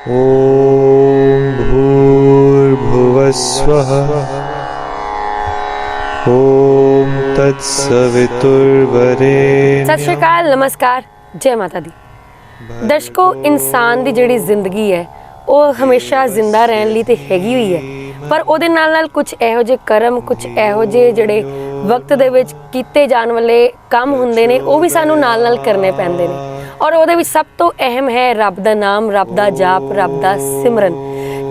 ॐ भूर्भुवस्वः ॐ तत्सवितुर्वरेण्यं। सत श्री अकाल, नमस्कार, जय माता दी। दर्शकों, इंसान की जिहड़ी जिंदगी है वो हमेशा जिंदा रहने लिए तो हैगी हुई है, पर ਉਹਦੇ ਨਾਲ कुछ ਇਹੋ ਜਿਹੇ ਕਰਮ, कुछ ਇਹੋ ਜਿਹੇ ਜਿਹੜੇ वक्त ਦੇ ਵਿੱਚ ਕੀਤੇ ਜਾਣ ਵਾਲੇ ਕੰਮ ਹੁੰਦੇ ਨੇ ਉਹ ਵੀ ਸਾਨੂੰ ਨਾਲ ਕਰਨੇ ਪੈਂਦੇ ਨੇ। और ਉਹਦੇ ਵਿੱਚ ਸਭ ਤੋਂ ਅਹਿਮ ਹੈ ਰੱਬ ਦਾ ਨਾਮ, ਰੱਬ ਦਾ ਜਾਪ, ਰੱਬ ਦਾ ਸਿਮਰਨ,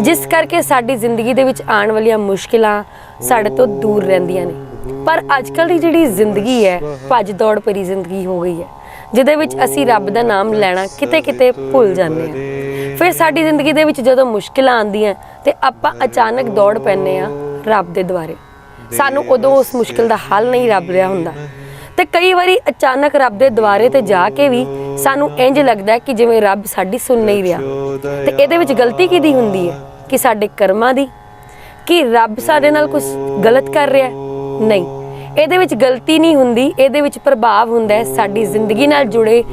ਜਿਸ ਕਰਕੇ ਸਾਡੀ ਜ਼ਿੰਦਗੀ ਦੇ ਵਿੱਚ ਆਉਣ ਵਾਲੀਆਂ ਮੁਸ਼ਕਿਲਾਂ ਸਾਡੇ ਤੋਂ ਦੂਰ ਰਹਿੰਦੀਆਂ ਨੇ। ਪਰ ਅੱਜ ਕੱਲ੍ਹ ਦੀ ਜਿਹੜੀ ਜ਼ਿੰਦਗੀ ਹੈ ਭੱਜ ਦੌੜ ਭਰੀ ਜ਼ਿੰਦਗੀ ਹੋ ਗਈ ਹੈ, ਜਿਹਦੇ ਵਿੱਚ ਅਸੀਂ ਰੱਬ ਦਾ ਨਾਮ ਲੈਣਾ ਕਿਤੇ ਕਿਤੇ ਭੁੱਲ ਜਾਂਦੇ ਹਾਂ। ਫਿਰ ਸਾਡੀ ਜ਼ਿੰਦਗੀ ਦੇ ਵਿੱਚ ਜਦੋਂ ਮੁਸ਼ਕਿਲਾਂ ਆਉਂਦੀਆਂ ਤੇ ਆਪਾਂ ਅਚਾਨਕ ਦੌੜ ਪੈਂਦੇ ਹਾਂ ਰੱਬ ਦੇ ਦੁਆਰੇ। ਸਾਨੂੰ ਉਦੋਂ ਉਸ ਮੁਸ਼ਕਿਲ ਦਾ ਹੱਲ ਨਹੀਂ ਲੱਭ ਰਿਹਾ ਹੁੰਦਾ ਤੇ ਕਈ ਵਾਰੀ ਅਚਾਨਕ ਰੱਬ ਦੇ ਦੁਆਰੇ ਤੇ ਜਾ ਕੇ ਵੀ ਸਾਨੂੰ ਇੰਜ ਲੱਗਦਾ ਕਿ ਜਿਵੇਂ ਰੱਬ ਸਾਡੀ ਸੁਣ ਨਹੀਂ ਰਿਹਾ। ਤੇ ਇਹਦੇ ਵਿੱਚ ਗਲਤੀ ਕਿਹਦੀ ਹੁੰਦੀ ਹੈ? ਕਿ ਸਾਡੇ ਕਰਮਾਂ ਦੀ? ਕਿ ਰੱਬ ਸਾਡੇ ਨਾਲ ਕੁਝ ਗਲਤ ਕਰ ਰਿਹਾ? ਨਹੀਂ, ਇਹਦੇ ਵਿੱਚ ਗਲਤੀ ਨਹੀਂ ਹੁੰਦੀ, ਇਹਦੇ ਵਿੱਚ ਪ੍ਰਭਾਵ ਹੁੰਦਾ ਹੈ ਸਾਡੀ ਜ਼ਿੰਦਗੀ ਨਾਲ ਜੁੜੇ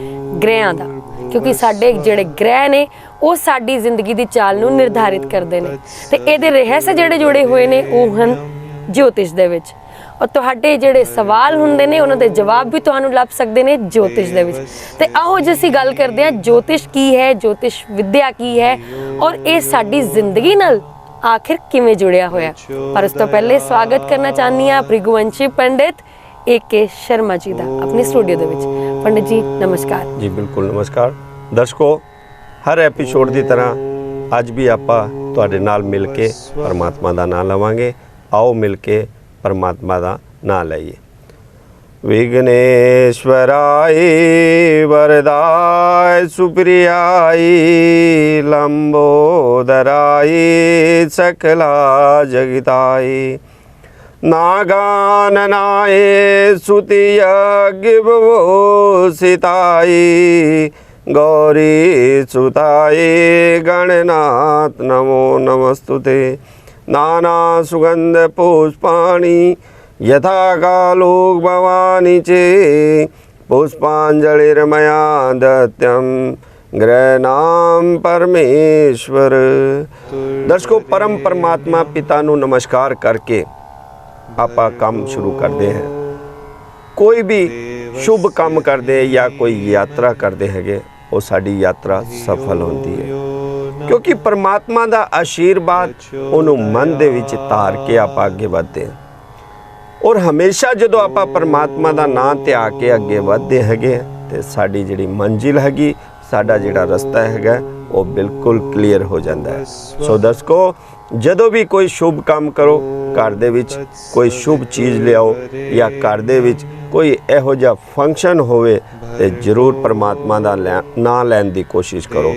ਗ੍ਰਹਿਆਂ ਦਾ। ਕਿਉਂਕਿ ਸਾਡੇ ਜਿਹੜੇ ਗ੍ਰਹਿ ਨੇ ਉਹ ਸਾਡੀ ਜ਼ਿੰਦਗੀ ਦੀ ਚਾਲ ਨੂੰ ਨਿਰਧਾਰਿਤ ਕਰਦੇ ਨੇ ਤੇ ਇਹਦੇ ਰਹੱਸ ਜਿਹੜੇ ਜੁੜੇ ਹੋਏ ਨੇ ਉਹ ਹਨ ज्योतिष ਦੇ ਵਿੱਚ। और ਤੁਹਾਡੇ ਜਿਹੜੇ ਸਵਾਲ ਹੁੰਦੇ ਨੇ ਉਹਨਾਂ ਦੇ ਜਵਾਬ ਵੀ ਤੁਹਾਨੂੰ ਲੱਭ ਸਕਦੇ ਨੇ ज्योतिष ਦੇ ਵਿੱਚ। ਤੇ ਆਓ ਅੱਜ ਅਸੀਂ ਗੱਲ ਕਰਦੇ ਹਾਂ ज्योतिष ਕੀ ਹੈ, ज्योतिष ਵਿਦਿਆ ਕੀ ਹੈ ਔਰ ਇਹ ਸਾਡੀ ਜ਼ਿੰਦਗੀ ਨਾਲ आखिर किवें जुड़िया होया। पर उस तो पहले स्वागत करना चाहनी हाँ भृगुवंशी पंडित A.K. शर्मा जी का अपने स्टूडियो दे विच। पंडित जी नमस्कार। जी बिल्कुल नमस्कार। दर्शकों, हर एपीसोड की तरह अज भी आपां तुहाडे नाल मिल के परमात्मा का नाम लवांगे। आओ मिल के परमात्मा का नाम लईए। विघ्नेश्वराय वरदाय सुप्रियाय लंबोदराय सकला जगताय नागाननाय स्तुतियज्ञभूषिताय गौरी सुताय गणनाथ नमो नमस्तुते। नाना सुगंध पुष्पाणि यथा कालोक भवानी चे पुष्पांजलिर्मया दत्यम गृहनाम परमेश्वर। दर्शकों, परम परमात्मा पिता नू नमस्कार करके आपा काम शुरू करते हैं। कोई भी शुभ काम करते या कोई यात्रा करते हैं वो साड़ी यात्रा सफल होती है, क्योंकि परमात्मा का आशीर्वाद उन्होंने मन दे विच धार के आप अगे बढ़ते हैं। और हमेशा जो आप परमात्मा का नाम ते आके अगे बढ़ते हैं तो साड़ी जिहड़ी मंजिल हैगी, साडा जिहड़ा रस्ता है वो बिल्कुल क्लीयर हो जाता है। सो दर्शकों, जदों भी कोई शुभ काम करो, घर दे विच कोई शुभ चीज़ लियाओ या घर दे विच कोई इहो जिहा फंक्शन होवे ते जरूर परमात्मा का नाम लैन की कोशिश करो।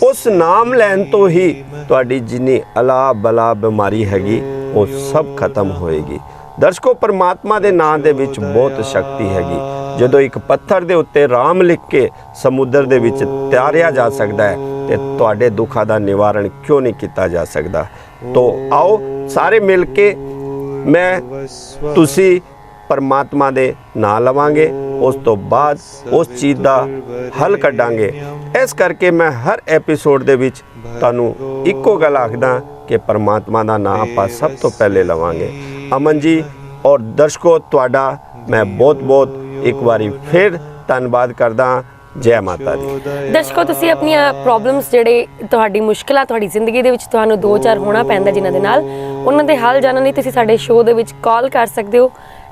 उस नाम लैन तो ही तुहाडी जिन्नी अला बला बीमारी हैगी वो सब खत्म होएगी। दर्शकों, परमात्मा के नाम दे विच बहुत शक्ति हैगी। जदों एक पत्थर दे उत्ते राम लिख के समुद्र दे विच तैरिया जा सकता है ते तुहाडे दुखा का निवारण क्यों नहीं किया जा सकता। तो आओ सारे मिल के मैं तुसी परमात्मा दे नाम लवांगे, उस तो बाद उस चीज़ का हल कड्डांगे। इस करके मैं हर एपीसोड दे विच तुहानू इक्को गल आखदा कि परमात्मा का नाम आपां सब तो पहले लवांगे। अमन जी और दर्शकों, तुहाडा मैं बहुत बहुत एक बारी फिर धन्यवाद करदा। जय माता दी। दर्शकों, तुसीं अपनियां प्रॉब्लम्स जिहड़े तुहाडी मुश्किलां तुहाडी जिंदगी दे विच तुहानू 2-4 होना पैंदा जिन्हां दे नाल उन्हां दे हल जानन लई तुसीं साडे शो दे विच कॉल कर सकदे हो।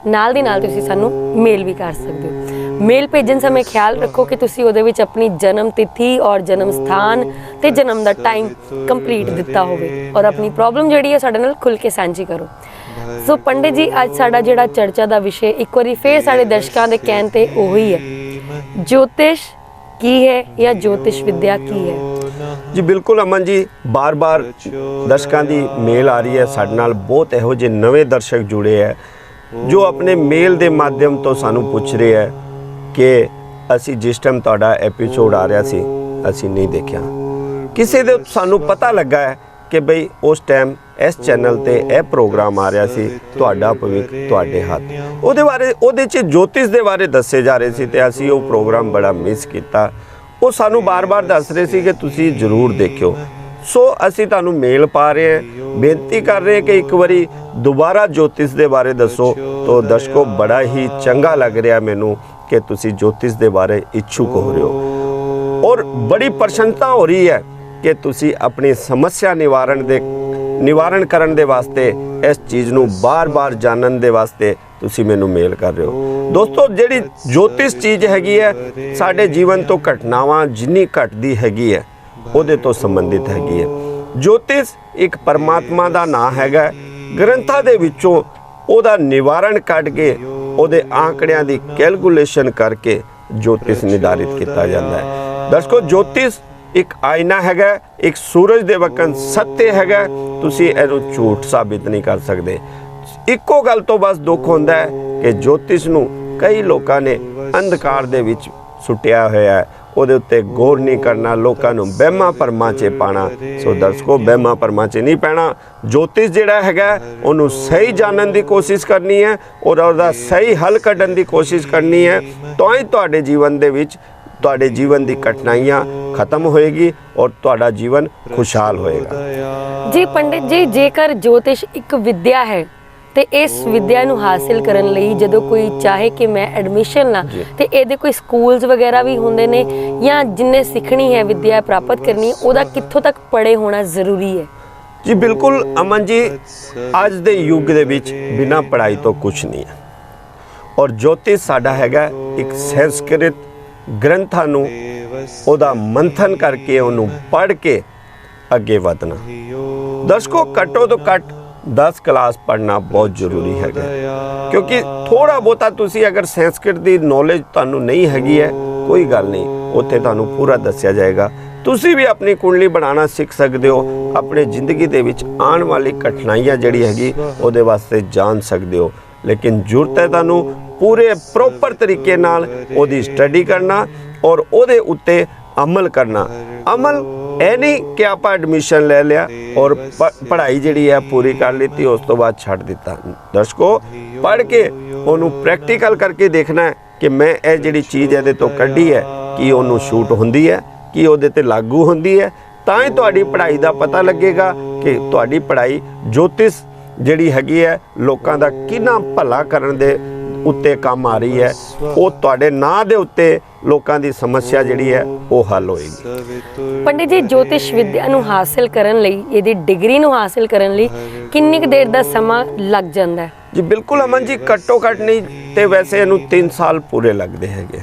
नाल दी नाल तुसीं सानू मेल भी कर सकदे हो। मेल भेजण समय ख्याल रखो कि तुसीं ਉਹਦੇ ਵਿੱਚ अपनी जन्म तिथि और जन्म स्थान ते जन्म दा टाइम कंप्लीट दिता होवे और अपनी प्रॉब्लम जिहड़ी है साडे नाल खुल के सांझी करो। सो पंडित जी, अज साडा जिहड़ा चर्चा दा विषय एक बारी फिर साडे दर्शकां दे कहण ते ओही है, ज्योतिष की है या ज्योतिष विद्या की है। जी बिल्कुल अमन जी, बार बार दर्शकों की मेल आ रही है। साडे नाल बहुत इहो जे नवे दर्शक जुड़े हैं जो अपने मेल के माध्यम तो सानू पूछ रहे हैं कि असी जिस टाइम तुहाडा एपीसोड आ रहा सी असी नहीं देखा। किसी दे सानू पता लगा है कि बई उस टाइम इस चैनल ते यह प्रोग्राम आ रहा सी तुहाडा भविख तुहाडे हाथ। उहदे बारे उहदे च ज्योतिष दे बारे दसे जा रहे सी ते असी वो प्रोग्राम बड़ा मिस किया। वो सानू बार बार दस रहे सी कि तुसी जरूर देखियो। ਸੋ ਅਸੀਂ ਤੁਹਾਨੂੰ ਮੇਲ ਪਾ ਰਹੇ ਹਾਂ, ਬੇਨਤੀ ਕਰ ਰਹੇ ਕਿ ਇੱਕ ਵਾਰੀ ਦੁਬਾਰਾ ਜੋਤਿਸ਼ ਦੇ ਬਾਰੇ ਦੱਸੋ। ਤੋ ਦਰਸ਼ਕੋ ਬੜਾ ਹੀ ਚੰਗਾ ਲੱਗ ਰਿਹਾ ਮੈਨੂੰ ਕਿ ਤੁਸੀਂ ਜੋਤਿਸ਼ ਦੇ ਬਾਰੇ ਇੱਛੁਕ ਹੋ ਰਹੇ ਹੋ ਔਰ ਬੜੀ ਪ੍ਰਸ਼ੰਸਾ ਹੋ ਰਹੀ ਹੈ ਕਿ ਤੁਸੀਂ ਆਪਣੀ ਸਮੱਸਿਆ ਨਿਵਾਰਨ ਕਰਨ ਦੇ ਵਾਸਤੇ ਇਸ ਚੀਜ਼ ਨੂੰ ਬਾਰ-ਬਾਰ ਜਾਣਨ ਦੇ ਵਾਸਤੇ ਤੁਸੀਂ ਮੈਨੂੰ ਮੇਲ ਕਰ ਰਹੇ ਹੋ। ਦੋਸਤੋ ਜਿਹੜੀ ਜੋਤਿਸ਼ ਚੀਜ਼ ਹੈਗੀ ਹੈ ਸਾਡੇ ਜੀਵਨ ਤੋਂ ਘਟਨਾਵਾਂ ਜਿੰਨੀ ਘਟਦੀ ਹੈਗੀ ਹੈ ਉਹਦੇ ਤੋਂ ਸੰਬੰਧਿਤ ਹੈਗੀ ਹੈ। ਜੋਤਿਸ਼ ਇੱਕ ਪਰਮਾਤਮਾ ਦਾ ਨਾਮ ਹੈਗਾ, ਗ੍ਰੰਥਾਂ ਦੇ ਵਿੱਚੋਂ ਉਹਦਾ ਨਿਵਾਰਨ ਕੱਢ ਕੇ ਉਹਦੇ ਆંકੜਿਆਂ ਦੀ ਕੈਲਕੂਲੇਸ਼ਨ ਕਰਕੇ ਜੋਤਿਸ਼ ਨਿਰਧਾਰਿਤ ਕੀਤਾ ਜਾਂਦਾ ਹੈ। ਦਰਸ਼ਕੋ ਜੋਤਿਸ਼ ਇੱਕ ਆਇਨਾ ਹੈਗਾ, ਇੱਕ ਸੂਰਜ ਦੇ ਵਕਨ ਸੱਤੇ ਹੈਗਾ, ਤੁਸੀਂ ਇਹਨੂੰ ਝੂਠ ਸਾਬਿਤ ਨਹੀਂ ਕਰ ਸਕਦੇ। ਇੱਕੋ ਗੱਲ ਤੋਂ ਬਸ ਦੁੱਖ ਹੁੰਦਾ ਹੈ ਕਿ ਜੋਤਿਸ਼ ਨੂੰ ਕਈ ਲੋਕਾਂ ਨੇ ਅੰਧਕਾਰ ਦੇ ਵਿੱਚ ਸੁੱਟਿਆ ਹੋਇਆ ਹੈ, ਉਹਦੇ ਉੱਤੇ ਗੌਰ ਨਹੀਂ ਕਰਨਾ, ਲੋਕਾਂ ਨੂੰ ਵਹਿਮਾਂ ਭਰਮਾਂ 'ਚ ਪਾਣਾ। ਸੋ ਦਰਸ਼ਕੋ ਵਹਿਮਾਂ ਭਰਮਾਂ 'ਚ ਨਹੀਂ ਪੈਣਾ। ਜੋਤਿਸ਼ ਜਿਹੜਾ ਹੈਗਾ ਉਹਨੂੰ ਸਹੀ ਜਾਣਨ ਦੀ ਕੋਸ਼ਿਸ਼ ਕਰਨੀ ਹੈ ਔਰ ਉਹਦਾ ਸਹੀ ਹੱਲ ਕੱਢਣ ਦੀ ਕੋਸ਼ਿਸ਼ ਕਰਨੀ ਹੈ, ਤਾਂ ਹੀ ਤੁਹਾਡੇ ਜੀਵਨ ਦੇ ਵਿੱਚ ਤੁਹਾਡੇ ਜੀਵਨ ਦੀ ਕਠਿਨਾਈਆਂ ਖਤਮ ਹੋਏਗੀ ਔਰ ਤੁਹਾਡਾ ਜੀਵਨ ਖੁਸ਼ਹਾਲ ਹੋਏਗਾ। ਜੀ ਪੰਡਿਤ ਜੀ, ਜੇਕਰ ਜੋਤਿਸ਼ ਇੱਕ ਵਿਦਿਆ ਹੈ ਤੇ ਇਸ ਵਿਦਿਆ ਨੂੰ ਹਾਸਿਲ ਕਰਨ ਲਈ ਜਦੋਂ ਕੋਈ ਚਾਹੇ ਕਿ ਮੈਂ ਐਡਮਿਸ਼ਨ ਲਾਂ ਤੇ ਇਹਦੇ ਕੋਈ ਸਕੂਲਸ ਵਗੈਰਾ ਵੀ ਹੁੰਦੇ ਨੇ ਜਾਂ ਜਿੰਨੇ ਸਿੱਖਣੀ ਹੈ ਵਿਦਿਆ ਪ੍ਰਾਪਤ ਕਰਨੀ ਉਹਦਾ ਕਿੱਥੋਂ ਤੱਕ ਪੜ੍ਹੇ ਹੋਣਾ ਜ਼ਰੂਰੀ ਹੈ? ਜੀ ਬਿਲਕੁਲ ਅਮਨ ਜੀ, ਅੱਜ ਦੇ ਯੁੱਗ ਦੇ ਵਿੱਚ ਬਿਨਾਂ ਪੜ੍ਹਾਈ ਤੋਂ ਕੁਝ ਨਹੀਂ ਹੈ ਔਰ ਜੋਤਿਸ਼ ਸਾਡਾ ਹੈਗਾ ਇੱਕ ਸੰਸਕ੍ਰਿਤ ਗ੍ਰੰਥਾਂ ਨੂੰ ਉਹਦਾ ਮੰਥਨ ਕਰਕੇ ਉਹਨੂੰ ਪੜ੍ਹ ਕੇ ਅੱਗੇ ਵਧਣਾ। ਦਰਸ਼ਕੋ ਘੱਟੋ ਤੋਂ ਘੱਟ 10 ਕਲਾਸ ਪੜ੍ਹਨਾ ਬਹੁਤ ਜ਼ਰੂਰੀ ਹੈਗਾ, ਕਿਉਂਕਿ ਥੋੜਾ ਬਹੁਤਾ ਤੁਸੀਂ ਅਗਰ ਸੰਸਕ੍ਰਿਤ ਦੀ ਨੌਲੇਜ ਤੁਹਾਨੂੰ ਨਹੀਂ ਹੈਗੀ ਹੈ ਕੋਈ ਗੱਲ ਨਹੀਂ, ਉੱਥੇ ਤੁਹਾਨੂੰ ਪੂਰਾ ਦੱਸਿਆ ਜਾਏਗਾ। ਤੁਸੀਂ ਵੀ ਆਪਣੀ ਕੁੰਡਲੀ ਬਣਾਉਣਾ ਸਿੱਖ ਸਕਦੇ ਹੋ, ਆਪਣੇ ਜ਼ਿੰਦਗੀ ਦੇ ਵਿੱਚ ਆਉਣ ਵਾਲੀ ਕਠਿਨਾਈਆਂ ਜਿਹੜੀ ਹੈਗੀ ਉਹਦੇ ਵਾਸਤੇ ਜਾਣ ਸਕਦੇ ਹੋ। ਲੇਕਿਨ ਜ਼ਰੂਰਤ ਹੈ ਤੁਹਾਨੂੰ ਪੂਰੇ ਪ੍ਰੋਪਰ ਤਰੀਕੇ ਨਾਲ ਉਹਦੀ ਸਟੱਡੀ ਕਰਨਾ ਔਰ ਉਹਦੇ ਉੱਤੇ ਅਮਲ ਕਰਨਾ। ਅਮਲ ਇਹ ਨਹੀਂ ਕਿ ਆਪਾਂ ਐਡਮਿਸ਼ਨ ਲੈ ਲਿਆ ਔਰ ਪੜ੍ਹਾਈ ਜਿਹੜੀ ਹੈ ਪੂਰੀ ਕਰ ਲਿੱਤੀ ਉਸ ਤੋਂ ਬਾਅਦ ਛੱਡ ਦਿੱਤਾ। ਦਰਸ਼ਕੋ ਪੜ੍ਹ ਕੇ ਉਹਨੂੰ ਪ੍ਰੈਕਟੀਕਲ ਕਰਕੇ ਦੇਖਣਾ ਹੈ ਕਿ ਮੈਂ ਇਹ ਜਿਹੜੀ ਚੀਜ਼ ਇਹਦੇ ਤੋਂ ਕੱਢੀ ਹੈ ਕਿ ਉਹਨੂੰ ਸ਼ੂਟ ਹੁੰਦੀ ਹੈ, ਕਿ ਉਹਦੇ ਤੇ ਲਾਗੂ ਹੁੰਦੀ ਹੈ, ਤਾਂ ਹੀ ਤੁਹਾਡੀ ਪੜ੍ਹਾਈ ਦਾ ਪਤਾ ਲੱਗੇਗਾ ਕਿ ਤੁਹਾਡੀ ਪੜ੍ਹਾਈ ਜੋਤਿਸ਼ ਜਿਹੜੀ ਹੈਗੀ ਹੈ ਲੋਕਾਂ ਦਾ ਕਿੰਨਾ ਭਲਾ ਕਰਨ ਦੇ ਉੱਤੇ ਕੰਮ ਆ ਰਹੀ ਹੈ, ਉਹ ਤੁਹਾਡੇ ਨਾਂ ਦੇ ਉੱਤੇ ਲੋਕਾਂ ਦੀ ਸਮੱਸਿਆ ਜਿਹੜੀ ਹੈ ਉਹ ਹੱਲ ਹੋਏਗੀ। ਪੰਡਿਤ ਜੀ, ਜੋਤਿਸ਼ ਵਿਦਿਆ ਨੂੰ ਹਾਸਿਲ ਕਰਨ ਲਈ, ਇਹਦੀ ਡਿਗਰੀ ਨੂੰ ਹਾਸਿਲ ਕਰਨ ਲਈ ਕਿੰਨੀ ਕੁ ਦੇਰ ਦਾ ਸਮਾਂ ਲੱਗ ਜਾਂਦਾ ਹੈ? ਜੀ ਬਿਲਕੁਲ ਅਮਨ ਜੀ, ਘੱਟੋ ਘੱਟ ਨਹੀਂ ਤੇ ਵੈਸੇ ਇਹਨੂੰ 3 ਸਾਲ ਪੂਰੇ ਲੱਗਦੇ ਹੈਗੇ।